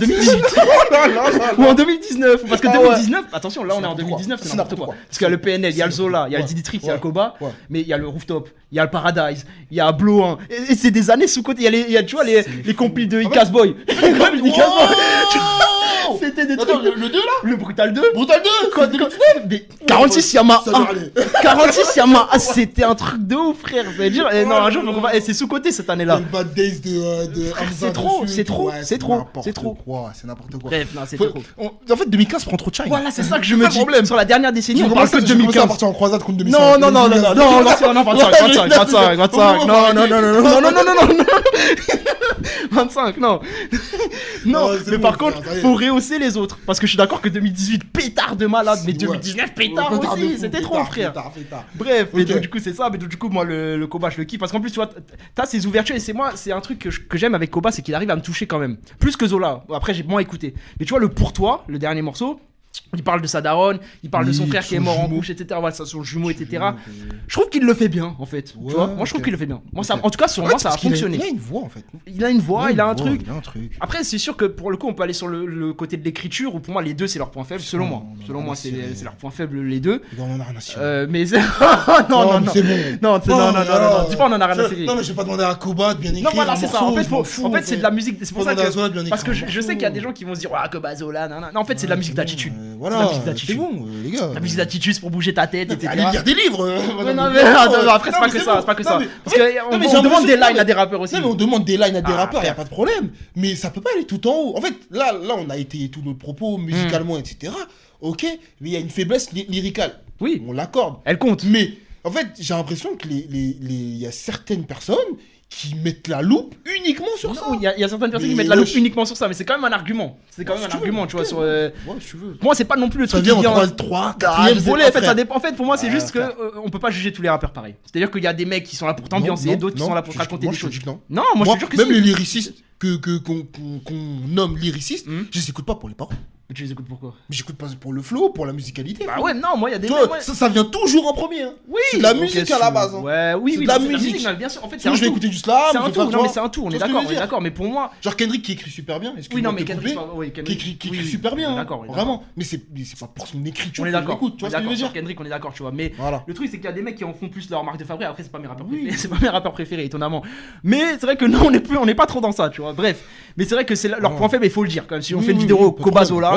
Ou en 2019. Parce que 2019, attention, là, on est en 2019, c'est n'importe quoi. Parce qu'il y a le PNL, il y a le Zola, il y a le Diditrix, il y a le Koba, mais il y a le Rooftop, il y a le Paradise, il y a Blow 1. Et c'est des années sous-côté. Il y a, tu vois, les compiles de Icas Boy. C'était des trucs. Le 2 là? Le Brutal 2. Brutal 2 46 Yamaha. 46 Yamaha. C'était un truc de ouf, frère. Ça veut dire, non, un jour, faut qu'on va. C'est sous-côté cette année-là. Le Bad Days de c'est trop. C'est n'importe quoi. Bref, non, c'est trop. En fait, 2015 prend trop de shine. Voilà, c'est ça que je me dis. Sur la dernière décennie, on parle que de 2015. 2015. On partir en croisade contre 2005. Non, 25, non. Non, mais par contre, faut rehausser les autres. Parce que je suis d'accord que 2018, pétard de malade, mais 2019, pétard aussi. C'était trop, frère. Bref, mais donc, du coup, c'est ça. Mais donc, du coup, moi, le Koba, je le kiffe. Parce qu'en plus, tu vois, t'as ces ouvertures. Et c'est un truc que j'aime avec Koba, c'est qu'il arrive à me toucher quand même. Plus que Zola. Après, j'ai moins écouté. Mais tu vois, le Pour toi, le dernier morceau. Il parle de sa daronne, il parle de son frère qui est mort en couche, etc. Voilà, son jumeau, etc. Je trouve qu'il le fait bien, en fait. Tu vois, moi, je trouve qu'il le fait bien. Moi, ça, en tout cas, sur moi, ça a fonctionné. Il a une voix, en fait. Il a une voix, il a un truc. Après, c'est sûr que pour le coup, on peut aller sur le côté de l'écriture, où pour moi, les deux, c'est leur point faible, selon moi. Selon moi, c'est leur point faible, les deux. On en a rien à cirer. Mais non, c'est bon. Non, dis pas on en a rien à cirer. Non, mais je vais pas demander à Koba de bien écrire. Non, voilà, c'est ça. En fait, c'est de la musique. C'est pour ça que. Parce que je sais qu'il y a des gens qui vont se dire, ah, Koba, Zola, non, en fait, c'est de la musique d'attitude. Voilà, c'est bon, les gars. La musique d'attitude, c'est pour bouger ta tête, etc. Allez lire des livres. Non, mais après, c'est pas que ça. C'est pas que ça. Parce qu'on demande des lines à des rappeurs aussi. Non, mais on demande des lines à des rappeurs, y a pas de problème. Mais ça peut pas aller tout en haut. En fait, là, on a étayé tous nos propos musicalement, etc. Ok, mais il y a une faiblesse lyricale. Oui. On l'accorde. Elle compte. Mais en fait, j'ai l'impression que il y a certaines personnes qui mettent la loupe uniquement sur ça. Il y a certaines personnes qui mettent la loupe uniquement sur ça, mais c'est quand même un argument. C'est quand même un argument, tu vois. Sur, ouais, si tu veux. Moi, c'est pas non plus le truc qui vient en 3, 4 volet. En fait, ça dépend. En fait, pour moi, c'est juste que on peut pas juger tous les rappeurs pareil. C'est-à-dire qu'il y a des mecs qui sont là pour t'ambiancer, d'autres qui sont là pour te raconter des choses. Non, moi, je te jure que même les lyricistes qu'on nomme lyricistes, je les écoute pas pour les paroles. Mais tu les écoutes pourquoi? Mais j'écoute pas pour le flow, pour la musicalité. Bah ouais, non, moi il y a des. Ça vient toujours en premier. Hein. Oui. C'est de la musique à la base. Hein. Ouais, oui, c'est de la musique. Bien sûr. En fait, c'est un je vais écouter du slam. C'est un tout. Non, mais c'est un tout. On est d'accord. Mais pour moi. Genre Kendrick qui écrit super bien. Oui, non, mais Kendrick qui écrit super bien. D'accord. Vraiment. Mais c'est pas pour son écriture. On est d'accord. Tu vois ce que je veux dire? Kendrick, on est d'accord, tu vois. Mais le truc, c'est qu'il y a des mecs qui en font plus leur marque de fabrique. Après, c'est pas mes rappeurs préférés. C'est pas mes rappeurs préférés, étonnamment. Mais c'est vrai que nous, on n'est pas trop dans ça, tu vois. Bref. Mais c'est vrai que c'est leur point faible, il faut le dire. Quand même, si on fait une vidéo Koba Zola,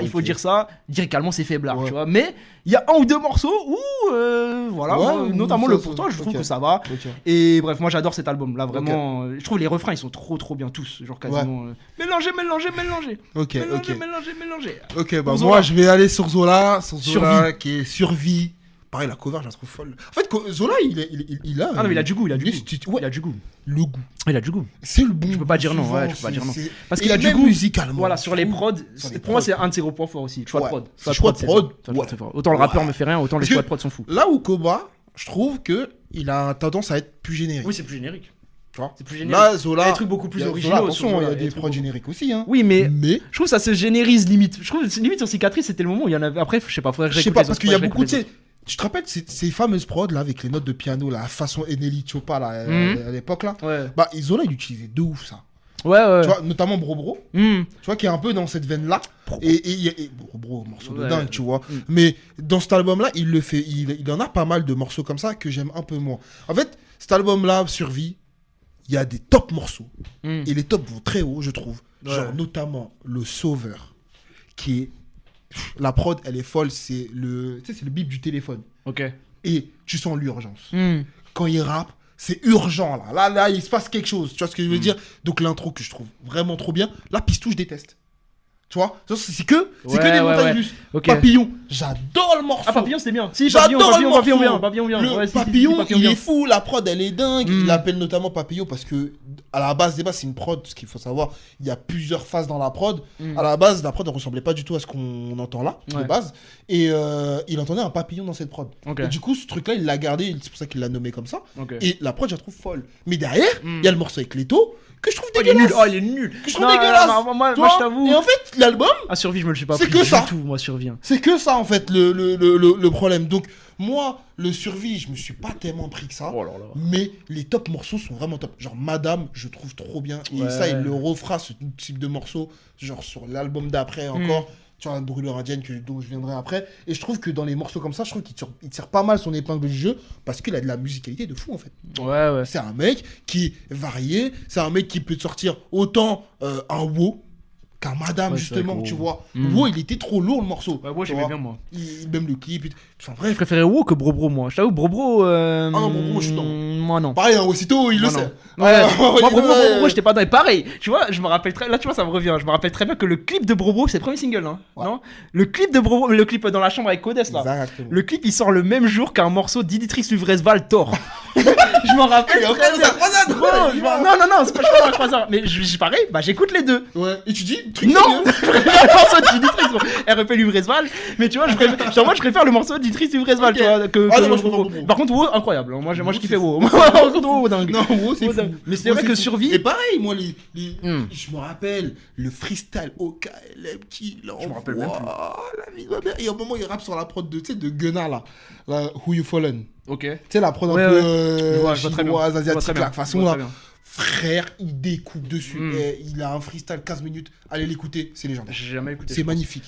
il faut dire ça. Lyricalement, c'est faiblard, tu vois. Mais il y a un ou deux morceaux où, notamment le Pour toi, je trouve que ça va. Et bref, moi j'adore cet album là, vraiment. Je trouve les refrains ils sont trop bien tous, genre quasiment. Mélanger. Ok. Ok, bah moi je vais aller sur Zola, qui est Survie. Pareil, la cover, je la trouve folle. En fait, Zola, il a. Ah non, mais il a du goût, Il a du goût. Le goût. Il a du goût. C'est le bon. Je peux pas dire non, Parce qu'il a du goût musicalement. Voilà, sur les prods. Pour moi, c'est un de ses gros points forts aussi. Choix de prod. Choix de prod. Autant le rappeur me fait rien, autant les choix de prod sont fous. Là où Koba, je trouve que il a tendance à être plus générique. Oui, c'est plus générique. C'est plus générique. Là, Zola, il y a des trucs beaucoup plus originaux. Attention, il y a des prods génériques aussi. Hein. Oui, mais je trouve que ça se générise limite. Je trouve limite sur Cicatrice, c'était le moment où il y en avait. Après, je sais pas, faudrait que j'écoute. Je sais pas, parce qu'il y a beaucoup de. Tu te rappelles ces fameuses prods là avec les notes de piano là, façon Eneli Chopa là, à l'époque là. Bah Zola il utilisait de ouf ça. Ouais. Tu vois, notamment Bro. Tu vois, qui est un peu dans cette veine là. Et Bro, morceau de dingue, tu vois. Mais dans cet album là, il le fait. Il en a pas mal de morceaux comme ça que j'aime un peu moins. En fait, cet album là, Survie, il y a des top morceaux. Et les tops vont très haut, je trouve. Genre notamment Le Sauveur, qui est. La prod, elle est folle, c'est le bip du téléphone. Ok. Et tu sens l'urgence. Quand il rappe, c'est urgent là. Là, il se passe quelque chose. Tu vois ce que je veux dire? Donc l'intro que je trouve vraiment trop bien. La pistou, je déteste. Tu vois, c'est que des montagnes russes. Okay. Papillon, j'adore le morceau. Ah, Papillon, c'était bien. Si, j'adore Papillon bien. Le Papillon, il est fou, la prod, elle est dingue. Il l'appelle notamment Papillon parce que, à la base, c'est une prod, ce qu'il faut savoir, il y a plusieurs phases dans la prod. À la base, la prod ne ressemblait pas du tout à ce qu'on entend là, de base. Et il entendait un papillon dans cette prod. Et du coup, ce truc-là, il l'a gardé, c'est pour ça qu'il l'a nommé comme ça. Et la prod, je la trouve folle. Mais derrière, il y a le morceau avec Leto que je trouve dégueulasse. Il est nul. Que je trouve dégueulasse. Moi, je t'avoue. Et en fait, l'album. Ah, Survie, je me le suis pas pris du ça. tout, moi, Survie. C'est que ça, en fait, le problème. Donc, moi, le Survie, je me suis pas tellement pris que ça. Oh là là. Mais les top morceaux sont vraiment top. Genre, Madame, je trouve trop bien. Et ça, il le refera, ce type de morceau. Genre, sur l'album d'après encore. Tu vois, Brûleur indienne dont je viendrai après. Et je trouve que dans les morceaux comme ça, je trouve qu'il tire pas mal son épingle du jeu parce qu'il a de la musicalité de fou en fait. Ouais. C'est un mec qui est varié, c'est un mec qui peut te sortir autant un WoW qu'un Madame justement, tu vois. WoW, il était trop lourd le morceau. Ouais, WoW, j'aimais bien moi. Même le clip. Enfin bref. Je préférais WoW que Brobro moi. Je t'avoue, Brobro. Ah non, Brobro, je suis dans. Moi non. Pareil, aussitôt, il le sait. Ouais, moi, Brobro, j'étais pas dans. Et pareil, tu vois, je me rappelle très. Là, tu vois, ça me revient. Je me rappelle très bien que le clip de Brobro, c'est le premier single, hein. Non. Le clip de Brobro, le clip dans la chambre avec Codes là. Exactement. Le clip, il sort le même jour qu'un morceau d'Iditrix Luvresval Thor. Je m'en rappelle. Et encore dans sa croisade. Non, c'est pas dans la croisade. Mais pareil, bah j'écoute les deux. Ouais. Et tu dis non. Le morceau d'Iditrix, REP Luvresval. Mais tu vois, je préfère le morceau d'Iditrix Luvresval, tu vois, que. Par contre, WoW, incroyable. Moi, je kiffais WoW. Par contre, WoW, dingue. Non, WoW, c'est fou. Mais c'est vrai que Survie. Et pareil, moi, je me rappelle le freestyle au KLM qui l'envoie. Je me rappelle même plus. La vie de ma mère. Et au moment, il rappe sur la prod de Gunnar là. Who You Fallen. Ok. Tu sais, la prod un peu chinoise, asiatique, la façon là. Frère, il découpe dessus. Et il a un freestyle 15 minutes. Allez l'écouter, c'est légendaire. J'ai jamais écouté. C'est magnifique.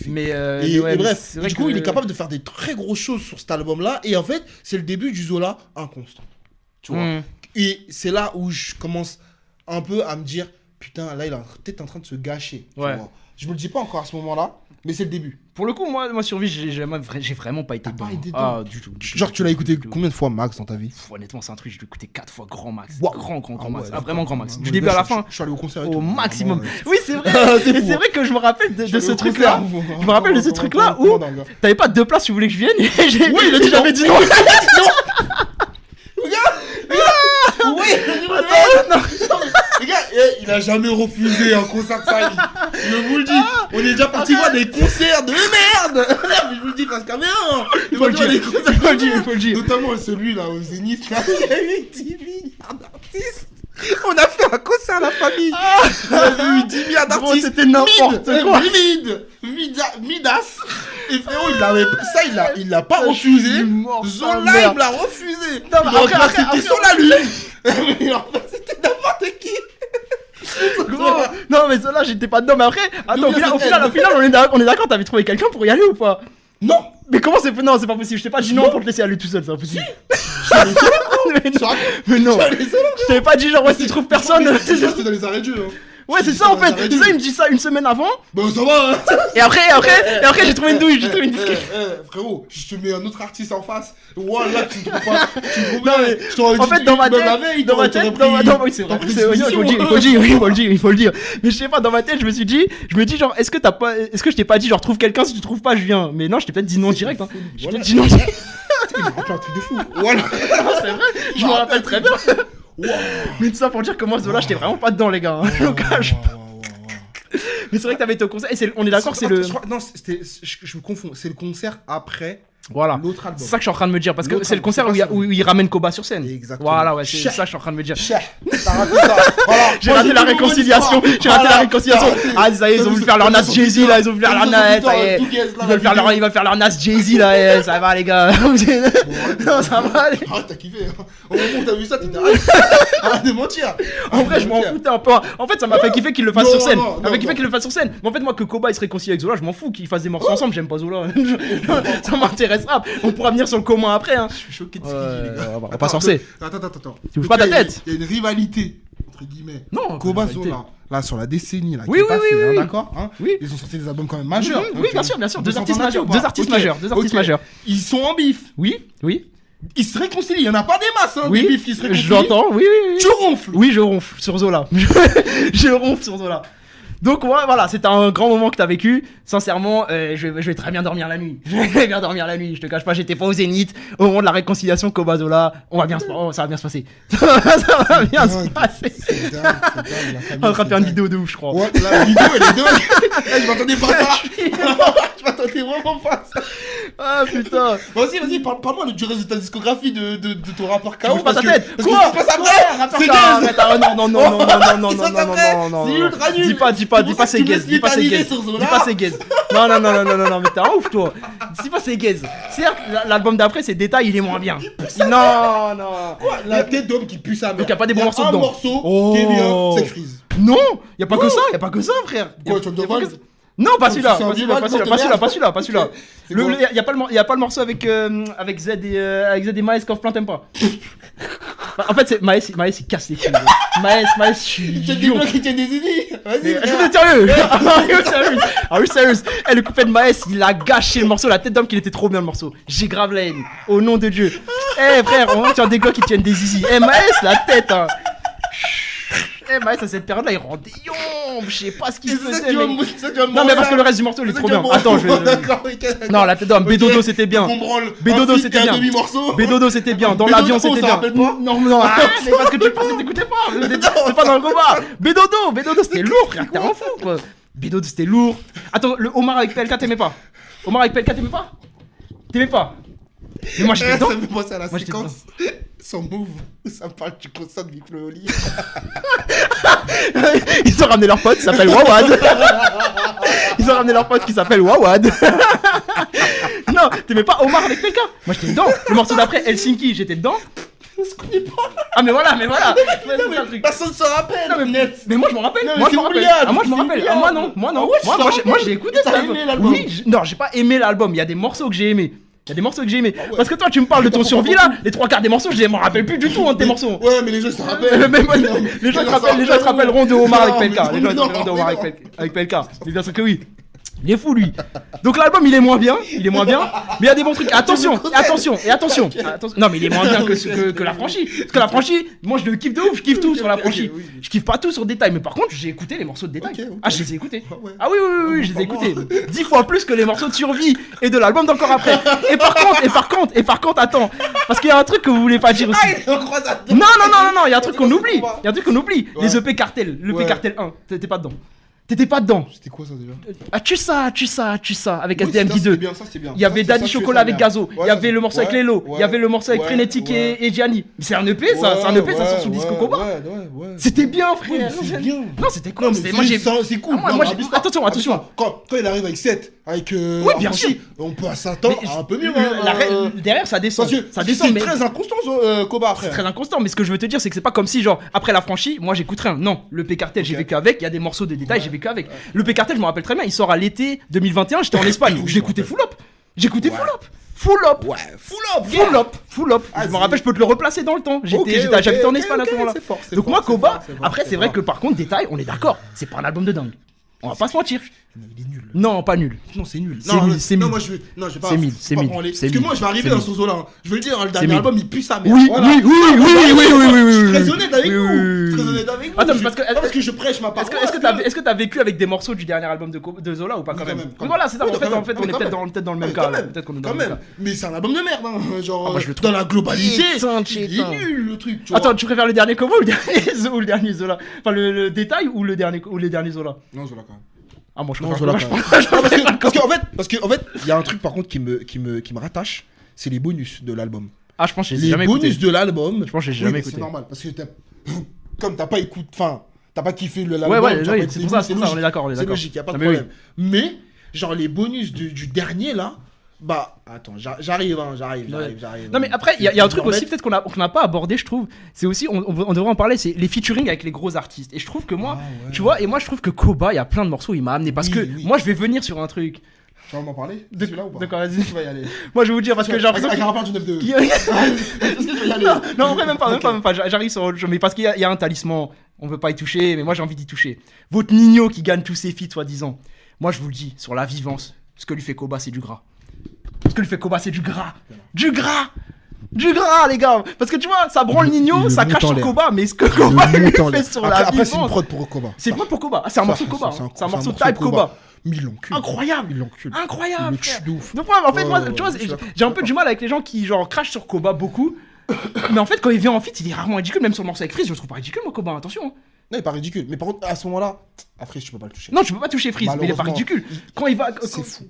Mais et bref, du coup, il est capable de faire des très grosses choses sur cet album-là. Et en fait, c'est le début du Zola inconstant. Tu vois. Et c'est là où je commence un peu à me dire, putain, là, il est peut-être en train de se gâcher. Tu vois. Je me le dis pas encore à ce moment-là, mais c'est le début. Pour le coup, moi Survie, j'ai vraiment pas été dedans. Ah, du tout. Genre, tu l'as écouté combien de fois max dans ta vie? Honnêtement, c'est un truc, je l'ai écouté 4 fois grand max. Wow. Grand max. Ah, vraiment grand max. Du début à la fin. Je suis allé au concert. Au maximum. Oui, c'est vrai. Et c'est vrai que je me rappelle de ce truc-là. Je me rappelle de ce truc-là où t'avais pas 2 places, tu voulais que je vienne. Oui, il a dit j'avais dit non. Oui, attends, les gars, il a jamais refusé un concert de sa vie. Je vous le dis, on est déjà parti voir des concerts de merde. Je vous le dis parce qu'à merde, il faut le dire. Notamment celui-là au Zénith, là, il y a eu 10 milliards d'artistes. On a fait un concert à la famille. On a eu 10 milliards d'artistes. C'était n'importe quoi. Midas. Et frérot, il l'a pas refusé. Zola, il l'a refusé. C'était sur la lune. Mais en fait, c'était n'importe qui. Non, mais Zola, j'étais pas dedans. Mais après, attends, au final, on est d'accord, t'avais trouvé quelqu'un pour y aller ou pas? Non. Mais comment c'est... Non, c'est pas possible. Je t'ai pas dit non pour te laisser aller tout seul, c'est impossible. Mais non. Je t'avais pas dit genre, ouais, si tu trouves personne. C'était dans les arrêts de jeu. Ouais, c'est ça en fait. C'est ça, il me dit ça une semaine avant. Bah ça va. Et après, j'ai trouvé une douille, j'ai trouvé une disquette. Frérot, je te mets un autre artiste en face. Ouah, là, tu me trouves pas. Non, mais en fait, dans ma tête, oui, c'est vrai. Il faut le dire. Mais je sais pas, dans ma tête, je me dis genre, est-ce que je t'ai pas dit genre, trouve quelqu'un, si tu trouves pas, je viens. Mais non, je t'ai peut-être dit non direct. J'ai peut-être dit non direct. Il m'a rappelé un truc de fou. Voilà. C'est vrai, je me rappelle très bien. Wow. Mais tout ça pour dire que moi, Zola, j'étais vraiment pas dedans, les gars. Je le cache. Mais c'est vrai que t'avais été au concert. Et on est d'accord, c'est le. Non, je me confonds. C'est le concert après. Voilà. L'autre album. C'est ça que je suis en train de me dire. Parce que c'est le concert où il ramène Koba sur scène. Exactement. Voilà, ouais, c'est ça que je suis en train de me dire. T'as raté ça. Voilà. J'ai raté la réconciliation. Ah, ça y est, ils ont voulu faire leur Nas Jay-Z là. Ils ont voulu faire leur Nas. Ça y est. Ils veulent faire leur Nas Jay-Z là. Ça va, les gars. Non, ça va. Ah, t'as kiffé. Au moment où t'as vu ça, t'étais. Arrête de mentir. En vrai, je m'en foutais un peu. En fait, ça m'a fait kiffer qu'il le fasse sur scène. Ça m'a fait kiffer qu'il le fasse sur scène. Mais en fait, moi, que Koba il se réconcilie avec Zola, je m'en fous. Qu'ils fassent des morceaux ensemble. J'aime pas Zola. Ça m'intéresse. On pourra venir sur le commun après. Hein. Je suis choqué de ce qu'il dit, les gars. On va pas sorcer. Attends. Tu bouges pas ta tête. Il y a une rivalité, entre guillemets. Non, Koba Zola, là, sur la décennie. Là, oui. D'accord hein. Oui. Ils ont sorti des albums quand même majeurs. Oui, bien sûr. Deux artistes majeurs. Ils sont en bif. Oui. Ils se réconcilient. Il y en a pas des masses, hein, des bifs qui se réconcilient. J'entends, oui. Tu ronfles. Oui, je ronfle sur Zola. Je ronfle sur Zola. Donc voilà, c'était un grand moment que t'as vécu. Sincèrement, je vais très bien dormir la nuit. Je vais bien dormir la nuit. Je te cache pas, j'étais pas au Zénith au moment de la réconciliation Koba Zola. Ça va bien se passer. Ça va bien se passer. C'est dingue. On est en train de faire une vidéo de ouf, je crois. Ouais, la vidéo elle est dingue. Je m'attendais pas à ça. Je m'attendais vraiment pas à ça. Ah putain. Vas-y, parle-moi du reste de ta discographie de ton rappeur KO. Bouge pas ta tête. Parce que c'est pas ça vrai. C'est Gaze. Non. C'est ultra nul. Dis pas c'est Gaze. Dis pas c'est Gaze. Non, mais t'es un ouf toi. Dis pas c'est Gaze. Certes, l'album d'après, c'est Détail, il est moins bien. Non. Quoi, la tête d'homme qui pue sa mère. Donc y'a pas des bons morceaux dedans. Un morceau qui est bien, c'est Freeze. Non, y'a pas que ça, frère. Quoi, tu me demandes? Non, pas celui-là. Pas celui-là. Y a pas le morceau avec Z et Maes qu'Off Plan t'aime pas. En fait, c'est Maes il casse les couilles. Maes, je suis. Il tient des blocs, il tient des idées. Vas-y. Je suis sérieux. Are you serious? Le couplet de Maes, il a gâché le morceau. La tête d'homme qu'il était trop bien le morceau. J'ai grave la haine. Au nom de Dieu. Frère, on tient des blocs qui tiennent des zizi. Maes, la tête. Maes à cette période-là, il rend des yombes. Je sais pas ce qu'il faisait. Non, mais parce que le reste du morceau, il est trop bien. Attends, Non, la tête d'homme. Bédodo, c'était bien. Bédodo, c'était bien. Bédodo, c'était bien. Dans l'avion, c'était bien. Non, mais parce que t'écoutais pas. C'est pas dans le combat. Bédodo, c'était lourd, frère. T'es un fou, quoi. Bédodo, c'était lourd. Attends, le Omar avec PLK, t'aimais pas? T'aimais pas? Mais moi, j'étais dedans. Ça me fait penser à la séquence. Son move, ça me parle du concert de Vic le Oli. Ils ont ramené leur pote qui s'appelle Wawad. Non, t'aimais pas Omar avec PLK? Moi j'étais dedans. Le morceau d'après, Helsinki, j'étais dedans. On se connaît pas. Ah mais voilà. Personne se rappelle. Non, mais moi je m'en rappelle. Moi je me rappelle. Moi non. Moi j'ai écouté cet album. Oui, non, j'ai pas aimé l'album. Il y a des morceaux que j'ai aimés. Parce que toi, tu me parles de ton survie là, les trois quarts des morceaux, je m'en rappelle plus du tout de tes morceaux. Ouais, mais les gens se rappellent. Les gens se rappelleront de Omar avec PLK. Avec PLK. Mais bien sûr que oui. Il est fou lui. Donc l'album il est moins bien, mais il y a des bons trucs. Attention. Non mais il est moins bien que la franchise. Parce que la franchise, moi je le kiffe de ouf, je kiffe tout sur la franchise. Je kiffe pas tout sur Détail, mais par contre j'ai écouté les morceaux de Détail. Ah je les ai écoutés. Ah oui, je les ai écoutés. 10 fois plus que les morceaux de Survie et de l'album d'Encore Après. Et par contre, attends, parce qu'il y a un truc que vous voulez pas dire aussi. Non, il y a un truc qu'on oublie. Les EP Cartel, l'EP Cartel 1, t'étais pas dedans. C'était quoi ça déjà? Tu ça, avec SDM Guy 2. Il y avait Daddy Chocolat avec Gazo. Il y avait le morceau avec Lelo. Il y avait le morceau avec Frénétique et Gianni. Mais c'est un EP ça, ça sort sous disco Koba. C'était bien, frère. Non, c'était cool. C'est cool. Attention. Quand il arrive avec 7, avec. Oui, bien sûr. On peut s'attendre à un peu mieux. Derrière, ça descend. C'est très inconstant, Koba, après. C'est très inconstant, mais ce que je veux te dire, c'est que c'est pas comme si, genre, après la franchise, moi j'écoute rien. Non, le P-Cartel, j'ai vécu avec. Il y a des morceaux de détails, j'ai vécu avec. Le P-Cartel, je me rappelle très bien, il sort à l'été 2021, j'étais en Espagne. J'écoutais Full Up. Full up. Je me rappelle, je peux te le replacer dans le temps. J'habitais en Espagne à ce moment-là. Donc moi, Koba, après, c'est vrai que par contre, détail, on est d'accord, c'est pas un album de dingue. On va pas se mentir. Il est nul. Non, pas nul. Non, c'est nul. C'est nul. Non, moi je vais pas. C'est nul. Parce que moi je vais arriver dans ce zoo-là. Je veux le dire, le dernier album il pue sa mère. Oui. Je suis très honnête avec vous. Attends, parce que je prêche ma parole. Est-ce que t'as vécu avec des morceaux du dernier album de Zola ou pas quand même? Voilà, c'est ça. En fait, on est peut-être dans le même cas. Peut-être qu'on est dans le même cas. Mais c'est un album de merde. Genre, dans la globalité, il est nul le truc. Attends, tu préfères le dernier Koba ou le dernier Zola? Enfin, le détail ou le dernier Zola? Non, Zola quand même. Ah moi je parce qu'en fait il y a un truc par contre qui me rattache, c'est les bonus de l'album. Ah je pense que j'ai jamais écouté. Les bonus de l'album. Je pense que j'ai jamais écouté. C'est normal parce que comme t'as pas écouté, enfin t'as pas kiffé l'album. Ouais, c'est pour ça, on est d'accord. C'est logique, y a pas de problème. Mais genre les bonus du dernier là. Bah, attends, j'arrive. Non, mais après, il y a un truc aussi, peut-être qu'on n'a pas abordé, je trouve. C'est aussi, on devrait en parler, c'est les featuring avec les gros artistes. Et je trouve que moi, tu vois, et moi, je trouve que Koba, il y a plein de morceaux, il m'a amené. Parce que moi, je vais venir sur un truc. Tu vas m'en parler de celui-là ou pas? D'accord, vas-y. Tu vas y aller. Moi, je vais vous dire, parce que j'ai l'impression. Avec un rapport du 9-2. Est-ce que tu vas y aller? Non, en vrai, même pas. J'arrive sur autre chose. Mais parce qu'il y a un talisman, on veut pas y toucher, mais moi, j'ai envie d'y toucher. Votre Nino qui gagne tous ses feats, soi-disant. Moi, je vous le dis, sur la vivance, ce que lui fait Koba, c'est du gras. Ce que lui fait Koba, c'est du gras. Du gras, les gars. Parce que tu vois, ça branle Nino, ça crache sur Koba, mais ce que Koba lui fait sur la vie. Après, c'est une prod pour Koba. C'est une prod pour Koba. Ah, c'est un morceau Koba. C'est un morceau type Koba. Mais il l'encule. Incroyable. Il l'encule. Incroyable. Il le tue de ouf. Donc, en fait, moi, tu vois, j'ai un peu du mal avec les gens qui, genre, crachent sur Koba beaucoup. Mais en fait, quand il vient en feat, il est rarement ridicule. Même sur le morceau avec Freeze, je le trouve pas ridicule, moi, Koba. Attention. Non, il est pas ridicule. Mais par contre, à ce moment-là, après, tu peux pas le toucher. Non, tu peux pas toucher Freeze, mais il est pas ridicule. Quand il va,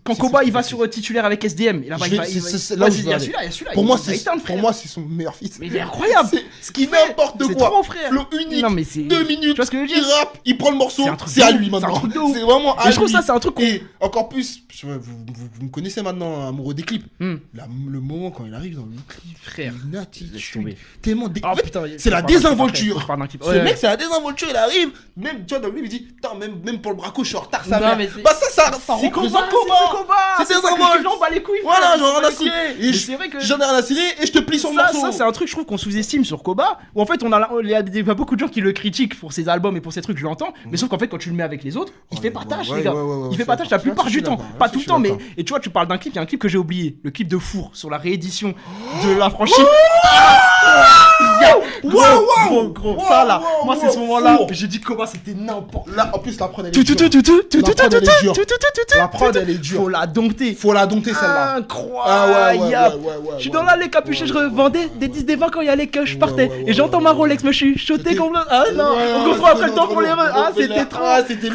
quand Koba il va sur titulaire avec SDM, et là-bas il va. Il y a celui-là. Pour moi, c'est son meilleur fils. Mais il est incroyable. Ce qui fait n'importe quoi. C'est trop, frère. Flow unique. Non, mais c'est 2 minutes. Tu vois ce que je veux dire? Il rappe, il prend le morceau. C'est à lui maintenant. C'est vraiment à lui. Et je trouve ça, c'est un truc. Et encore plus, vous me connaissez maintenant, amoureux des clips. Le moment quand il arrive dans le clip, frère, une attitude tellement. Oh putain, c'est la désinvolture. Ce mec, c'est la désinvolture. Il arrive, même tu vois dans le clip, il dit putain, même pour le braco, je suis en retard. Ça mère. Bah ça représente Koba. C'est désinvolte. J'en bats les couilles. Voilà, j'en ai rien à cirer. C'est vrai que j'en ai rien à cirer et je te plie sur le morceau. Ça, c'est un truc, je trouve qu'on sous-estime sur Koba. Où en fait, il y a beaucoup de gens qui le critiquent pour ses albums et pour ses trucs, je l'entends. Mais sauf qu'en fait, quand tu le mets avec les autres, il fait partage, les gars. Il fait partage la plupart du temps. Pas tout le temps, mais. Et tu vois, tu parles d'un clip, il y a un clip que j'ai oublié. Le clip de Four sur la réédition de La Franchise. Gros, ça là, moi c'est ce moment-là, j'ai dit Koba c'était n'importe. Là, en plus la prod elle est dure. La prod elle est dure. Faut la dompter celle-là. Incroyable. Je suis dans là les capuchés, je revendais des 10 des 20 quand il y allait que je partais. Et j'entends ma Rolex me chuchoter comme là. Ah non, on comprend après le temps pour les re. Ah c'était trop.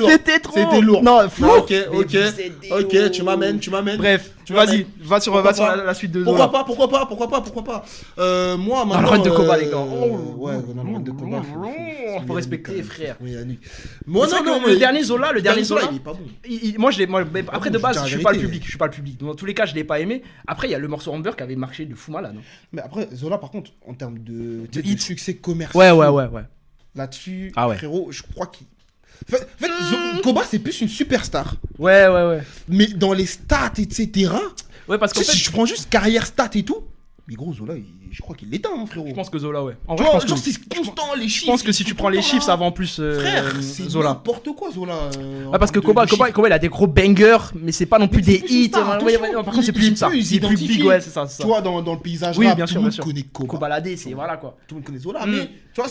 C'était trop. Non, ok, tu m'amènes. Bref, vas-y, va sur la suite de Zola. Pourquoi pas moi maintenant. Dans le run de Koba les gars. Ouais, dans le run de Koba. Faut respecter frère. Moi non, le dernier Zola, il est pas bon. Après de base, je suis pas le public. Dans tous les cas, je l'ai pas aimé. Après, il y a le morceau Amber qui avait marché de fou malade. Mais après Zola par contre en termes de succès commercial. Ouais. Là-dessus, frérot, je crois qu'il En fait, Koba c'est plus une superstar. Ouais. Mais dans les stats, etc. Ouais, parce que si tu prends juste carrière stats et tout. Mais gros, Zola, je crois qu'il l'éteint, frérot. Je pense que Zola, ouais. En vrai, je pense que c'est constant, les chiffres. Je pense que si tu prends les chiffres, ça va en plus. Frère, c'est Zola. n'importe quoi, Zola. Ouais, parce que Koba, il a des gros bangers, mais c'est pas non plus des hits. Par contre, c'est plus ça. C'est plus big, ouais, c'est ça. Tu vois, dans le paysage rap, tout le monde connaît Koba. Kobalade, c'est voilà quoi. Tout le monde connaît Zola, mais tu vois.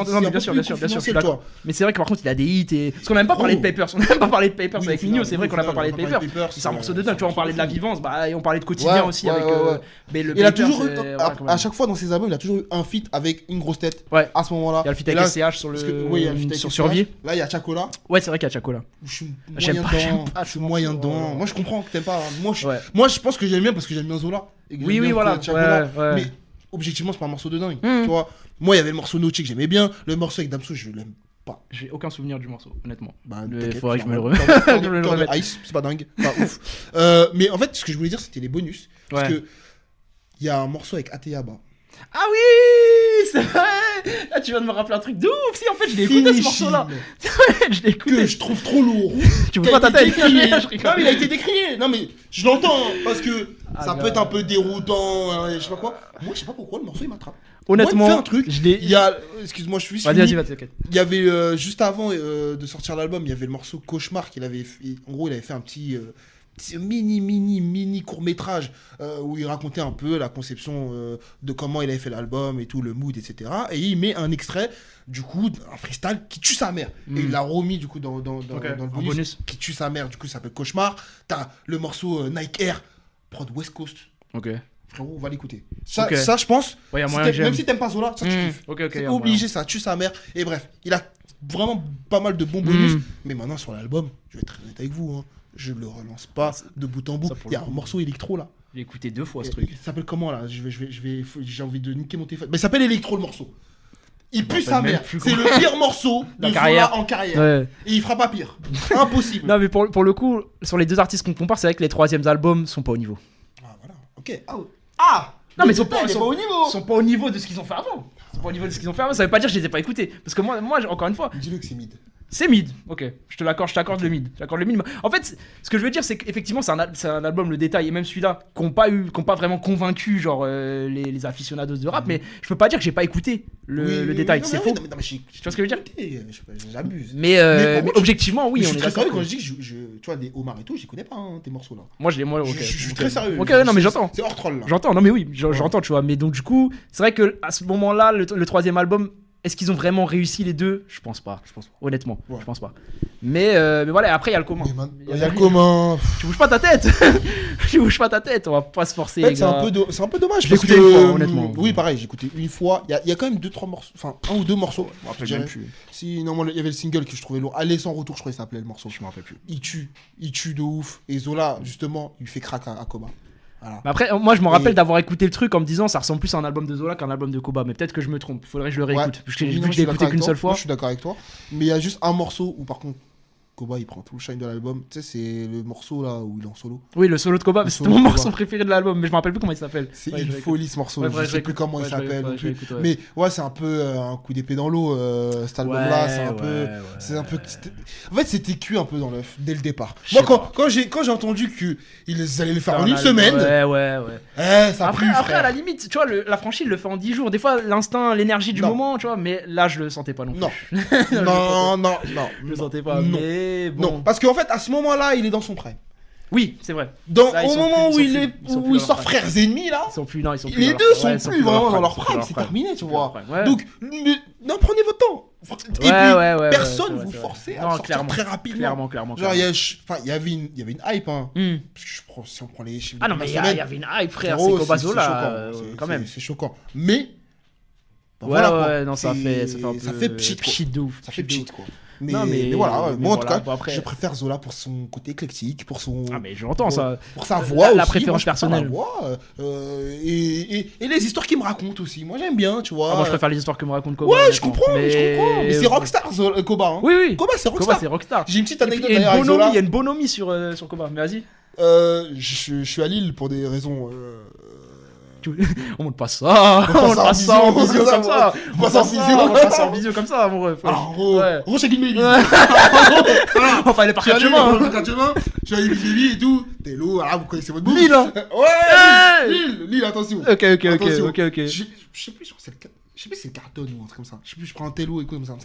Non, mais bien sûr, je suis d'accord. Mais c'est vrai que par contre, il a des hits et. Parce qu'on n'a même pas parlé de Papers. On n'a même pas parlé de Papers avec Nino, c'est vrai qu'on n'a pas parlé de Papers. C'est un morceau de dingue, tu vois, on parlait de la vivance, et on parlait de quotidien aussi avec. Il a toujours eu, à chaque fois dans ses albums, il a toujours eu un feat avec une grosse tête. Ouais. À ce moment-là. Il y a le feat avec SCH sur le. Sur Survie. Là, il y a Chacola. Ouais, c'est vrai qu'il y a Chacola. Je suis moyen dedans. Moi, je comprends que t'aimes pas. Moi, je pense que j'aime bien parce que j'aime bien Zola. Oui, voilà. Mais objectivement, c'est pas un morceau de dingue. Tu vois. Moi, il y avait le morceau Nochi que j'aimais bien. Le morceau avec Damso, je l'aime pas. J'ai aucun souvenir du morceau, honnêtement. Il faudrait que je me le remette. Ice, c'est pas dingue. Pas ouf. Mais en fait, ce que je voulais dire, c'était les bonus. Parce que il y a un morceau avec Ateyaba. Ah oui, c'est vrai. Là, tu viens de me rappeler un truc de ouf. Si, en fait, je l'ai écouté ce morceau-là. Je l'ai écouté. Que je trouve trop lourd. Tu vois pas ta tête. Non, mais il a été décrié. Non, mais je l'entends parce que ça peut être un peu déroutant. Je sais pas quoi. Moi, je sais pas pourquoi le morceau il m'attrape. Honnêtement, moi, il me fait un truc. Il y a, excuse-moi, je suis. Vas-y, t'inquiète. Il y avait juste avant de sortir l'album, il y avait le morceau Cauchemar qu'il avait. En gros, il avait fait un petit mini court-métrage où il racontait un peu la conception de comment il avait fait l'album et tout, le mood, etc. Et il met un extrait, du coup, un freestyle qui tue sa mère. Et il l'a remis, du coup, dans le bonus qui tue sa mère. Du coup, ça s'appelle Cauchemar. T'as le morceau Nike Air, prod West Coast. Ok. Frérot, on va l'écouter. Ça, je pense, même si t'aimes pas Zola, ça tu kiffes. C'est obligé, ça tue sa mère. Et bref, il a vraiment pas mal de bons bonus. Mais maintenant, sur l'album, je vais être très honnête avec vous, je le relance pas de bout en bout. Il y a un morceau électro là. J'ai écouté 2 fois ce truc. Il s'appelle comment là? J'ai envie de niquer mon téléphone. Mais il s'appelle Electro le morceau. Il pue sa mère. C'est le pire morceau de Zola en carrière. Ouais. Et il fera pas pire. Impossible. Non mais pour le coup, sur les deux artistes qu'on compare, c'est vrai que les troisièmes albums sont pas au niveau. Ah voilà. Ok. Non mais ils sont pas au niveau. Ils sont pas au niveau de ce qu'ils ont fait avant. Ça veut pas dire que je les ai pas écoutés. Parce que moi encore une fois. Dis-le que c'est mid. C'est mid, ok. Je t'accorde le mid. En fait, ce que je veux dire, c'est qu'effectivement, c'est un album, le détail, et même celui-là, qui n'ont pas vraiment convaincu genre les aficionados de rap, mais je peux pas dire que j'ai pas écouté le détail, c'est faux. Tu vois ce que je veux dire? J'abuse. Mais objectivement, oui, je on suis est très d'accord. sérieux quand je dis que tu vois, des Omar et tout, j'y connais pas tes morceaux là. Moi, ok. Je suis très sérieux. Ok, non, mais j'entends. C'est hors troll là. J'entends, non, mais oui, j'entends, tu vois. Mais donc, du coup, c'est vrai qu'à ce moment-là, le troisième album. Est-ce qu'ils ont vraiment réussi les deux? Je pense pas. Honnêtement, je pense pas. Mais voilà, après il y a le commun. Il y a le commun. Tu bouges pas ta tête. On va pas se forcer. En fait, c'est un peu dommage. Je l'ai écouté une fois, honnêtement. Oui, pareil, j'ai écouté une fois. Il y a quand même 2-3 morceaux. Enfin, 1 ou 2 morceaux. Je me rappelle même plus. Si, non, il y avait le single que je trouvais lourd. Aller sans retour, je crois que ça s'appelait le morceau. Je me rappelle plus. Il tue de ouf. Et Zola, justement, il fait crack à Koba. Voilà. Mais après, moi je me rappelle d'avoir écouté le truc en me disant ça ressemble plus à un album de Zola qu'un album de Koba, mais peut-être que je me trompe, faudrait que je le réécoute. Vu que je l'ai écouté qu'une seule fois. Moi, je suis d'accord avec toi, mais il y a juste un morceau où par contre Koba il prend tout le shine de l'album. Tu sais, c'est le morceau là où il est en solo. Oui, le solo de Koba, c'était mon morceau préféré de l'album, mais je me rappelle plus comment il s'appelle. C'est une folie ce morceau, je sais plus comment il s'appelle. Mais ouais, c'est un peu un coup d'épée dans l'eau cet album là, c'est un peu. En fait, c'était cuit un peu dans l'œuf dès le départ. Moi, quand j'ai entendu qu'ils allaient le faire en une semaine. Ouais. Après, à la limite, tu vois, la franchise le fait en 10 jours. Des fois, l'instinct, l'énergie du moment, tu vois, mais là, je le sentais pas non plus. Non. Je le sentais pas, mais bon. Non, parce qu'en fait, à ce moment-là, il est dans son prime. Oui, c'est vrai. Au moment où il sort Frères Ennemis, là, les deux sont plus vraiment dans leur prime, c'est terminé, tu vois. Donc, non, prenez votre temps. Et puis, personne vous forcez à sortir très rapidement. Clairement. Genre, il y avait une hype, hein. Parce que si on prend les chiffres. Ah non, mais il y avait une hype, frère. C'est Koba Zola, quand même. C'est choquant. Mais. Non, ça fait pchit de ouf. Ça fait pchit, quoi. Mais voilà, moi en tout cas, je préfère Zola pour son côté éclectique, pour son. Ah, mais j'entends ça. Pour sa voix, la préférence personnelle. Et les histoires qu'il me raconte aussi. Moi j'aime bien, tu vois. Moi je préfère les histoires que me raconte Koba. Ouais, je comprends. Mais c'est Rockstar, Koba. Hein. Oui. Koba, c'est Rockstar. J'ai une petite anecdote d'ailleurs avec Zola. Il y a une bonhomie sur Koba, mais vas-y. Je suis à Lille pour des raisons. On monte pas ça. On passe en visio comme ça. On passe en visio comme ça, amoureux. Gros, c'est Guinée. Enfin, il est parti à chemin. Je suis allé Baby et tout. T'es lourd, vous connaissez votre bouffe. Lille, hein. Ouais, Lille, attention. Ok. Je sais plus, c'est le carton ou un truc comme ça. Je sais plus, je prends un télo et comme ça.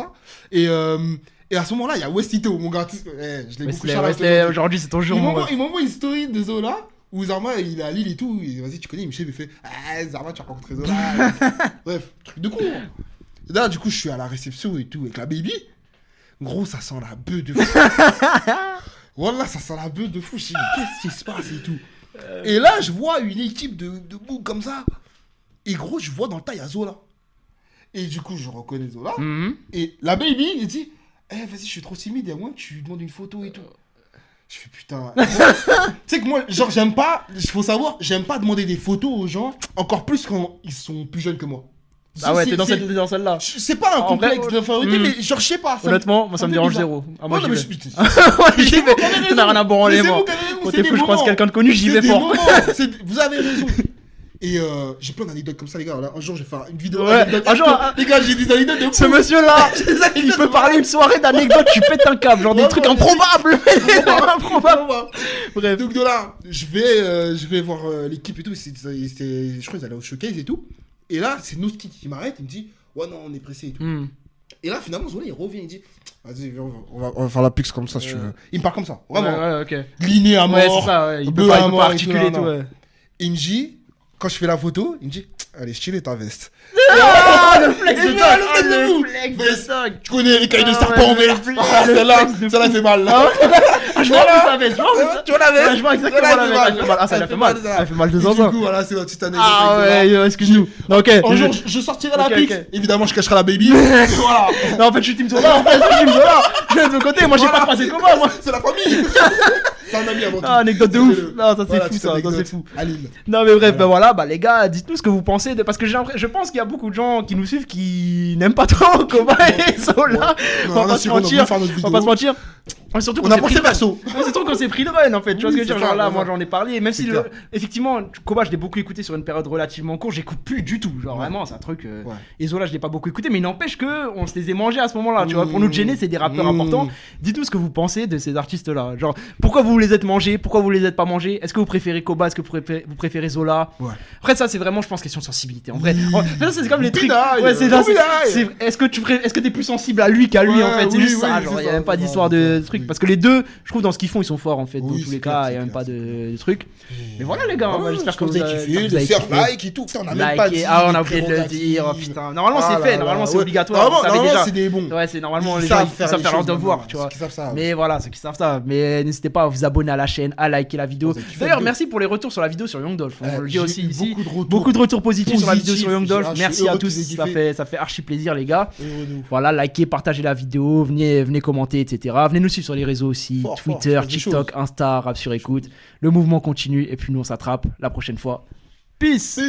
Et à ce moment-là, il y a Westito, mon gars. Je l'ai beaucoup chargé. Aujourd'hui, c'est ton jour. Il m'envoie une story de Zola. Où Zarma il est à Lille et tout, vas-y tu connais, Michel il fait Zarma tu as rencontré Zola. Bref, truc de con. Et là du coup je suis à la réception et tout avec la baby. Gros ça sent la bœuf de fou. Voilà ça sent la bœuf de fou. Je dis mais qu'est-ce qui se passe et tout. Et là je vois une équipe de boucs comme ça. Et gros je vois dans le tas il y a Zola. Et du coup je reconnais Zola. Et la baby il dit vas-y je suis trop timide et à moi tu lui demandes une photo et tout. Je fais putain. Tu sais que moi, genre, j'aime pas, il faut savoir, j'aime pas demander des photos aux gens, encore plus quand ils sont plus jeunes que moi. Ah ouais, t'es dans celle-là. C'est pas un complexe d'infériorité, mais genre, je sais pas. Honnêtement, moi ça me dérange zéro. Ah, moi, j'y vais. J'y vais. Tu n'as rien à branler, moi. Quand t'es fou, je croise quelqu'un de connu, j'y vais fort. Vous avez raison. Et j'ai plein d'anecdotes comme ça, les gars. Là, un jour, je vais faire une vidéo. Un jour, les gars, j'ai des anecdotes de fou. Ce monsieur-là, il peut parler une soirée d'anecdotes, tu pètes un câble. Genre des trucs improbables. Bref. Donc, de là, je vais voir l'équipe et tout. Je crois qu'ils allaient au showcase et tout. Et là, c'est Noski qui m'arrête. Il me dit ouais, non, on est pressé et tout. Et là, finalement, Zola, il revient. Il dit vas-y, on va faire la pux comme ça si tu veux. Il me parle comme ça. Vraiment. Ouais, ok. Liné à mort. Ouais, c'est ça. Il peut pas articuler et tout. Il me dit. Quand je fais la photo, il me dit elle est stylée ta veste. Le flex de dog. Le flex de dog. Tu connais les cailles de serpent en vert. Celle-là fait mal. Je vois sa veste. Tu vois la veste. Je vois exactement la veste. Ah, ça fait mal. Elle fait mal de zinzin. Du coup, voilà, c'est la petite anecdote. Ah ouais, excuse-nous. Ok. Un jour, je sortirai la pique. Évidemment, je cacherai la baby. Voilà. Non, en fait, je suis Team Zola. Je vais de l'autre côté. Moi, j'ai pas croisé comment, moi. C'est la famille. C'est un ami avant tout. Ah, anecdote de ouf. Non, ça c'est fou, ça c'est fou. Non, mais bref, ben voilà, les gars, dites-nous ce que vous pensez parce que je pense qu'il y a beaucoup de gens qui nous suivent qui n'aiment pas trop Koba et Zola. On va pas se mentir. Surtout on a pensé perso. C'est trop qu'on s'est pris le run en fait. Tu vois ce que je veux dire? Genre là, moi j'en ai parlé. Même si effectivement, Koba, je l'ai beaucoup écouté sur une période relativement courte. J'écoute plus du tout. Genre vraiment, c'est un truc. Et Zola, je l'ai pas beaucoup écouté. Mais il n'empêche que on se les est mangés à ce moment-là. Tu vois, pour nous de gêner, c'est des rappeurs importants. Dites-nous ce que vous pensez de ces artistes-là. Genre, pourquoi vous les êtes mangés? Pourquoi vous les êtes pas mangés? Est-ce que vous préférez Koba? Est-ce que vous préférez Zola? Après, ça, c'est vraiment, je pense, question de sensibilité. En vrai, ça, c'est comme les trucs. Ouais, c'est est-ce que t'es plus sensible à lui qu'à lui en fait? C'est juste ça. Genre, il y a même pas d'histoire de truc. Parce que les deux, je trouve, dans ce qu'ils font, ils sont forts en fait. Dans tous les cas, il n'y a même pas de truc. Mais voilà, les gars, j'espère que vous avez kiffé. De faire like et tout. On a même pas dit. Ah, on a oublié de le dire. Putain. Normalement, c'est fait. Normalement, c'est obligatoire. Normalement, c'est des bons. Ouais, c'est normalement les gens savent faire leur devoir, tu vois. Mais voilà, ceux qui savent ça. Mais n'hésitez pas à vous abonner à la chaîne, à liker la vidéo. D'ailleurs, merci pour les retours sur la vidéo sur Young Dolph. On le dit aussi ici. Beaucoup de retours positifs sur la vidéo sur Young Dolph. Merci à tous. Ça fait archi plaisir, les gars. Voilà, likez, partagez la vidéo, venez commenter, etc. Venez nous suivre sur les réseaux aussi, Twitter, TikTok, Insta, Rap sur écoute. Le mouvement continue et puis nous on s'attrape la prochaine fois. Peace.